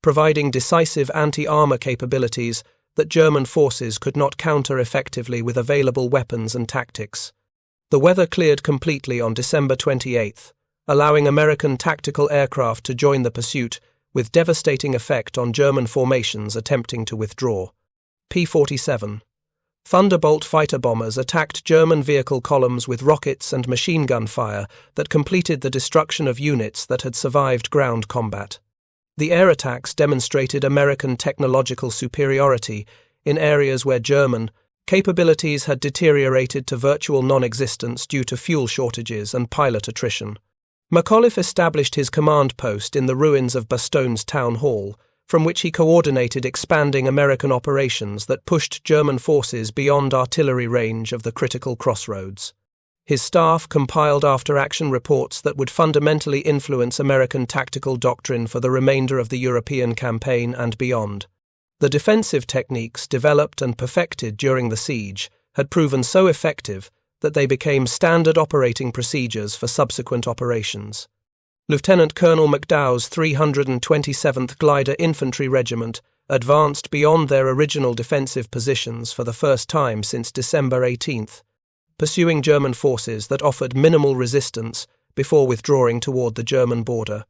S1: providing decisive anti-armor capabilities that German forces could not counter effectively with available weapons and tactics. The weather cleared completely on December 28th, allowing American tactical aircraft to join the pursuit with devastating effect on German formations attempting to withdraw. P-47. Thunderbolt fighter bombers attacked German vehicle columns with rockets and machine gun fire that completed the destruction of units that had survived ground combat. The air attacks demonstrated American technological superiority in areas where German capabilities had deteriorated to virtual non-existence due to fuel shortages and pilot attrition. McAuliffe established his command post in the ruins of Bastogne's town hall, from which he coordinated expanding American operations that pushed German forces beyond artillery range of the critical crossroads. His staff compiled after-action reports that would fundamentally influence American tactical doctrine for the remainder of the European campaign and beyond. The defensive techniques developed and perfected during the siege had proven so effective that they became standard operating procedures for subsequent operations. Lieutenant Colonel McDowell's 327th Glider Infantry Regiment advanced beyond their original defensive positions for the first time since December 18th, pursuing German forces that offered minimal resistance before withdrawing toward the German border.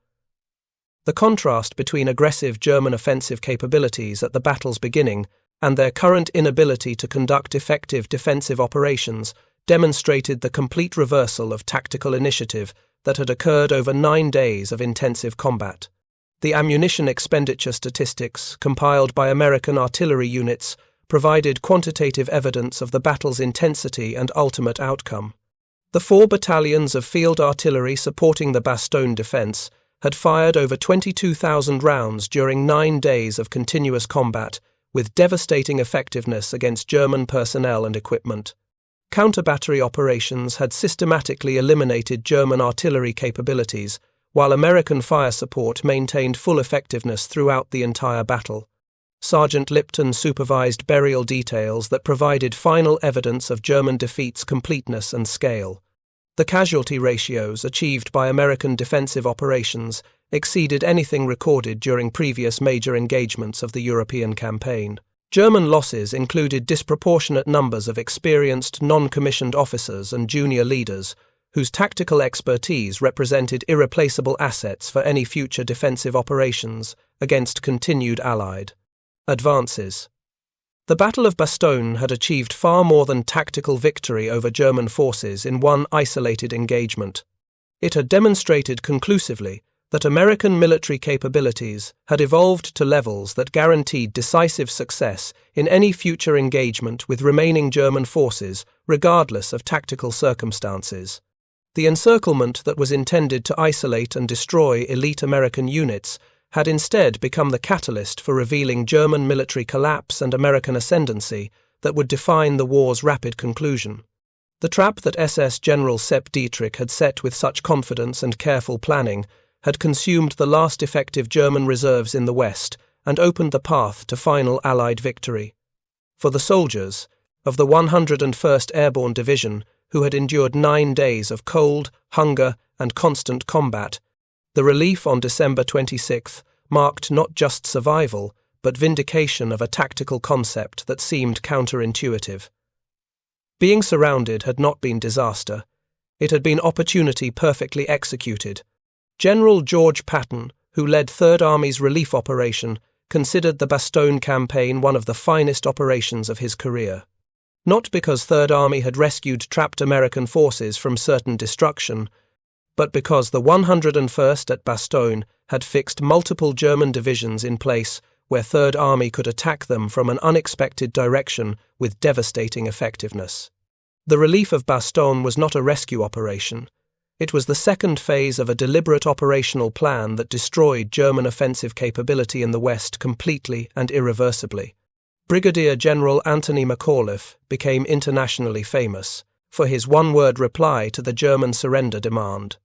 S1: The contrast between aggressive German offensive capabilities at the battle's beginning and their current inability to conduct effective defensive operations demonstrated the complete reversal of tactical initiative that had occurred over 9 days of intensive combat. The ammunition expenditure statistics compiled by American artillery units provided quantitative evidence of the battle's intensity and ultimate outcome. The 4 battalions of field artillery supporting the Bastogne defence had fired over 22,000 rounds during 9 days of continuous combat, with devastating effectiveness against German personnel and equipment. Counter-battery operations had systematically eliminated German artillery capabilities, while American fire support maintained full effectiveness throughout the entire battle. Sergeant Lipton supervised burial details that provided final evidence of German defeat's completeness and scale. The casualty ratios achieved by American defensive operations exceeded anything recorded during previous major engagements of the European campaign. German losses included disproportionate numbers of experienced non-commissioned officers and junior leaders, whose tactical expertise represented irreplaceable assets for any future defensive operations against continued Allied advances. The Battle of Bastogne had achieved far more than tactical victory over German forces in one isolated engagement. It had demonstrated conclusively that American military capabilities had evolved to levels that guaranteed decisive success in any future engagement with remaining German forces, regardless of tactical circumstances. The encirclement that was intended to isolate and destroy elite American units had instead become the catalyst for revealing German military collapse and American ascendancy that would define the war's rapid conclusion. The trap that SS General Sepp Dietrich had set with such confidence and careful planning had consumed the last effective German reserves in the West and opened the path to final Allied victory. For the soldiers of the 101st Airborne Division, who had endured 9 days of cold, hunger, and constant combat, the relief on December 26th marked not just survival, but vindication of a tactical concept that seemed counterintuitive. Being surrounded had not been disaster. It had been opportunity perfectly executed. General George Patton, who led Third Army's relief operation, considered the Bastogne campaign one of the finest operations of his career. Not because Third Army had rescued trapped American forces from certain destruction, but because the 101st at Bastogne had fixed multiple German divisions in place where Third Army could attack them from an unexpected direction with devastating effectiveness. The relief of Bastogne was not a rescue operation. It was the second phase of a deliberate operational plan that destroyed German offensive capability in the West completely and irreversibly. Brigadier General Anthony McAuliffe became internationally famous for his one-word reply to the German surrender demand.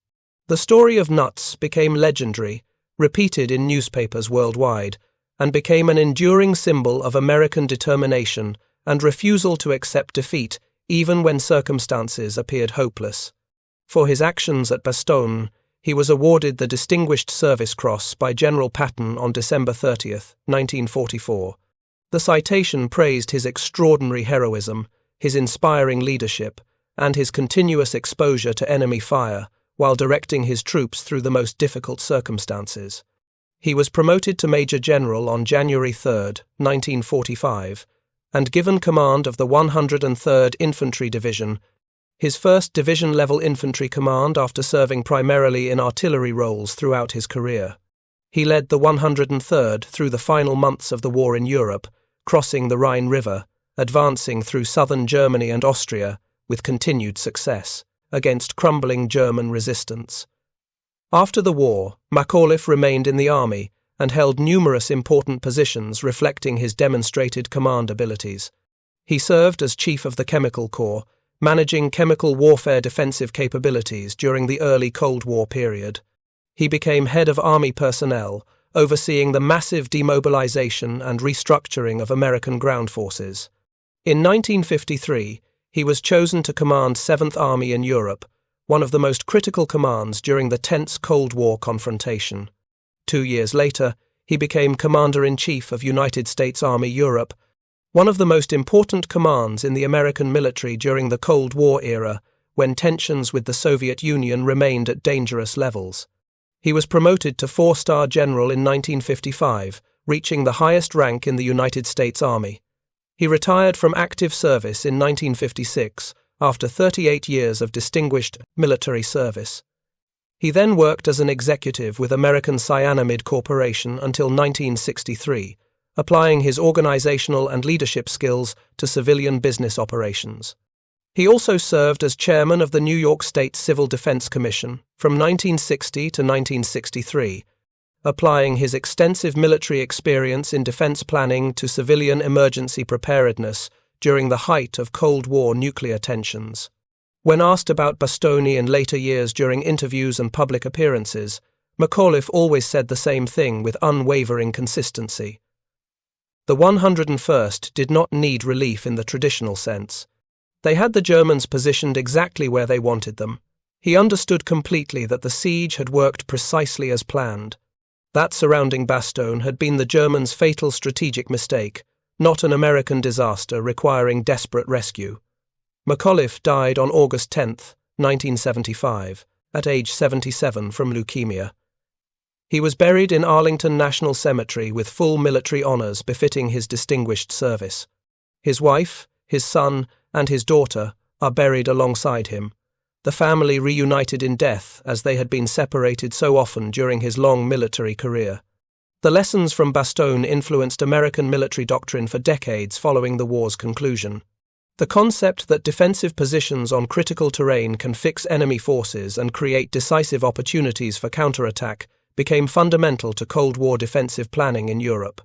S1: The story of Nuts became legendary, repeated in newspapers worldwide, and became an enduring symbol of American determination and refusal to accept defeat even when circumstances appeared hopeless. For his actions at Bastogne, he was awarded the Distinguished Service Cross by General Patton on December 30th, 1944. The citation praised his extraordinary heroism, his inspiring leadership, and his continuous exposure to enemy fire while directing his troops through the most difficult circumstances. He was promoted to Major General on January 3, 1945, and given command of the 103rd Infantry Division, his first division-level infantry command after serving primarily in artillery roles throughout his career. He led the 103rd through the final months of the war in Europe, crossing the Rhine River, advancing through southern Germany and Austria with continued success against crumbling German resistance. After the war, McAuliffe remained in the army and held numerous important positions reflecting his demonstrated command abilities. He served as Chief of the Chemical Corps, managing chemical warfare defensive capabilities during the early Cold War period. He became head of Army personnel, overseeing the massive demobilization and restructuring of American ground forces. In 1953, he was chosen to command 7th Army in Europe, one of the most critical commands during the tense Cold War confrontation. 2 years later, he became Commander-in-Chief of United States Army Europe, one of the most important commands in the American military during the Cold War era, when tensions with the Soviet Union remained at dangerous levels. He was promoted to 4-star general in 1955, reaching the highest rank in the United States Army. He retired from active service in 1956 after 38 years of distinguished military service. He then worked as an executive with American Cyanamid Corporation until 1963, applying his organizational and leadership skills to civilian business operations. He also served as chairman of the New York State Civil Defense Commission from 1960 to 1963, applying his extensive military experience in defense planning to civilian emergency preparedness during the height of Cold War nuclear tensions. When asked about Bastogne in later years during interviews and public appearances, McAuliffe always said the same thing with unwavering consistency. The 101st did not need relief in the traditional sense. They had the Germans positioned exactly where they wanted them. He understood completely that the siege had worked precisely as planned. That surrounding Bastogne had been the Germans' fatal strategic mistake, not an American disaster requiring desperate rescue. McAuliffe died on August 10, 1975, at age 77 from leukemia. He was buried in Arlington National Cemetery with full military honors befitting his distinguished service. His wife, his son, and his daughter are buried alongside him, the family reunited in death as they had been separated so often during his long military career. The lessons from Bastogne influenced American military doctrine for decades following the war's conclusion. The concept that defensive positions on critical terrain can fix enemy forces and create decisive opportunities for counterattack became fundamental to Cold War defensive planning in Europe.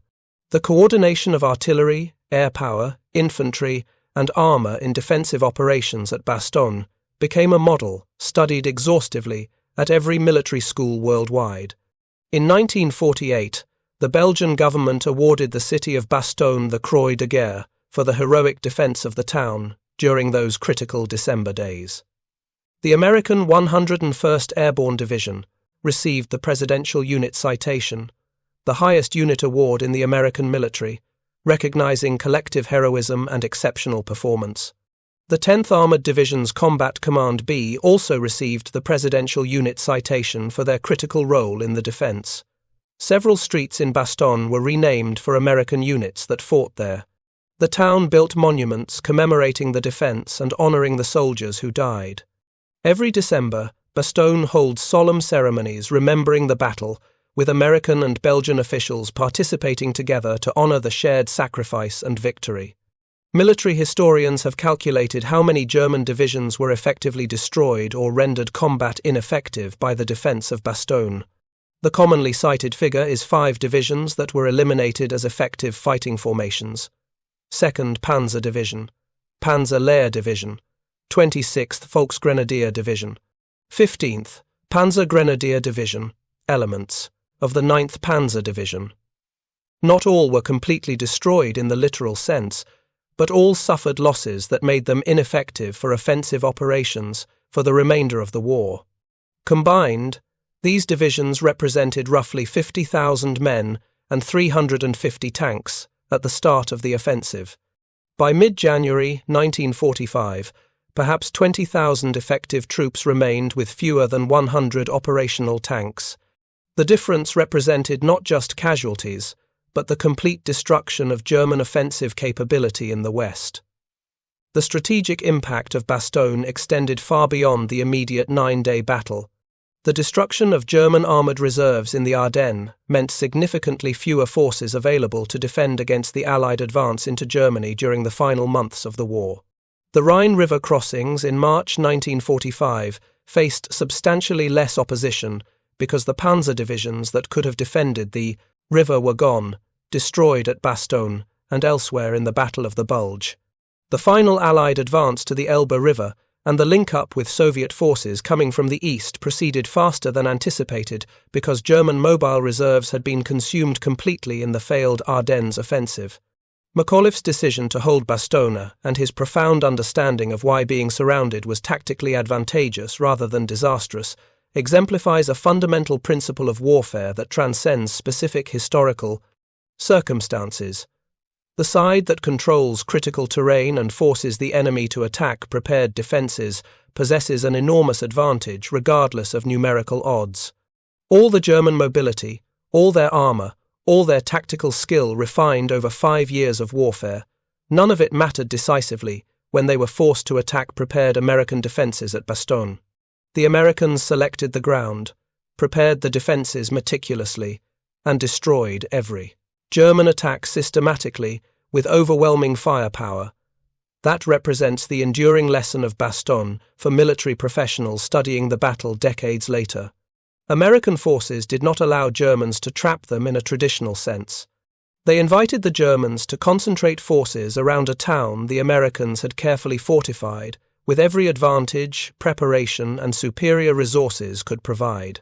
S1: The coordination of artillery, air power, infantry, and armour in defensive operations at Bastogne became a model studied exhaustively at every military school worldwide. In 1948, the Belgian government awarded the city of Bastogne the Croix de Guerre for the heroic defence of the town during those critical December days. The American 101st Airborne Division received the Presidential Unit Citation, the highest unit award in the American military, recognizing collective heroism and exceptional performance. The 10th Armored Division's Combat Command B also received the Presidential Unit Citation for their critical role in the defense. Several streets in Bastogne were renamed for American units that fought there. The town built monuments commemorating the defense and honoring the soldiers who died. Every December, Bastogne holds solemn ceremonies remembering the battle, with American and Belgian officials participating together to honor the shared sacrifice and victory. Military historians have calculated how many German divisions were effectively destroyed or rendered combat ineffective by the defense of Bastogne. The commonly cited figure is 5 divisions that were eliminated as effective fighting formations: 2nd Panzer Division, Panzer Lehr Division, 26th Volksgrenadier Division, 15th Panzer Grenadier Division, elements of the 9th Panzer Division. Not all were completely destroyed in the literal sense, but all suffered losses that made them ineffective for offensive operations for the remainder of the war. Combined, these divisions represented roughly 50,000 men and 350 tanks at the start of the offensive. By mid-January 1945, perhaps 20,000 effective troops remained with fewer than 100 operational tanks. The difference represented not just casualties, but the complete destruction of German offensive capability in the West. The strategic impact of Bastogne extended far beyond the immediate 9-day battle. The destruction of German armoured reserves in the Ardennes meant significantly fewer forces available to defend against the Allied advance into Germany during the final months of the war. The Rhine River crossings in March 1945 faced substantially less opposition because the panzer divisions that could have defended the river were gone, destroyed at Bastogne and elsewhere in the Battle of the Bulge. The final Allied advance to the Elbe River and the link-up with Soviet forces coming from the east proceeded faster than anticipated because German mobile reserves had been consumed completely in the failed Ardennes offensive. McAuliffe's decision to hold Bastogne and his profound understanding of why being surrounded was tactically advantageous rather than disastrous exemplifies a fundamental principle of warfare that transcends specific historical circumstances. The side that controls critical terrain and forces the enemy to attack prepared defences possesses an enormous advantage regardless of numerical odds. All the German mobility, all their armour, all their tactical skill refined over 5 years of warfare, none of it mattered decisively when they were forced to attack prepared American defences at Bastogne. The Americans selected the ground, prepared the defences meticulously, and destroyed every German attack systematically, with overwhelming firepower. That represents the enduring lesson of Bastogne for military professionals studying the battle decades later. American forces did not allow Germans to trap them in a traditional sense. They invited the Germans to concentrate forces around a town the Americans had carefully fortified, with every advantage, preparation, and superior resources could provide.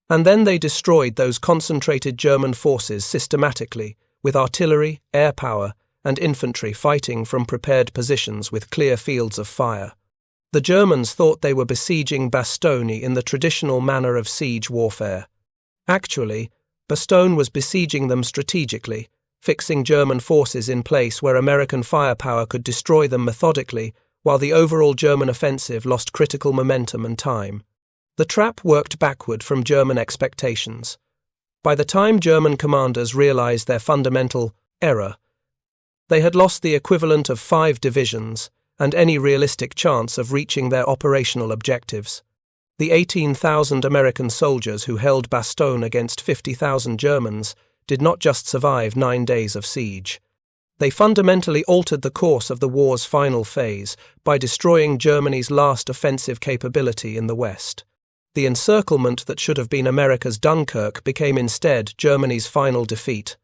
S1: And then they destroyed those concentrated German forces systematically, with artillery, air power, and infantry fighting from prepared positions with clear fields of fire. The Germans thought they were besieging Bastogne in the traditional manner of siege warfare. Actually, Bastogne was besieging them strategically, fixing German forces in place where American firepower could destroy them methodically, while the overall German offensive lost critical momentum and time. The trap worked backward from German expectations. By the time German commanders realized their fundamental error, they had lost the equivalent of 5 divisions and any realistic chance of reaching their operational objectives. The 18,000 American soldiers who held Bastogne against 50,000 Germans did not just survive 9 days of siege. They fundamentally altered the course of the war's final phase by destroying Germany's last offensive capability in the West. The encirclement that should have been America's Dunkirk became instead Germany's final defeat.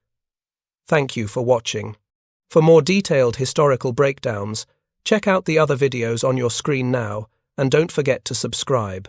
S1: Thank you for watching. For more detailed historical breakdowns, check out the other videos on your screen now, and don't forget to subscribe.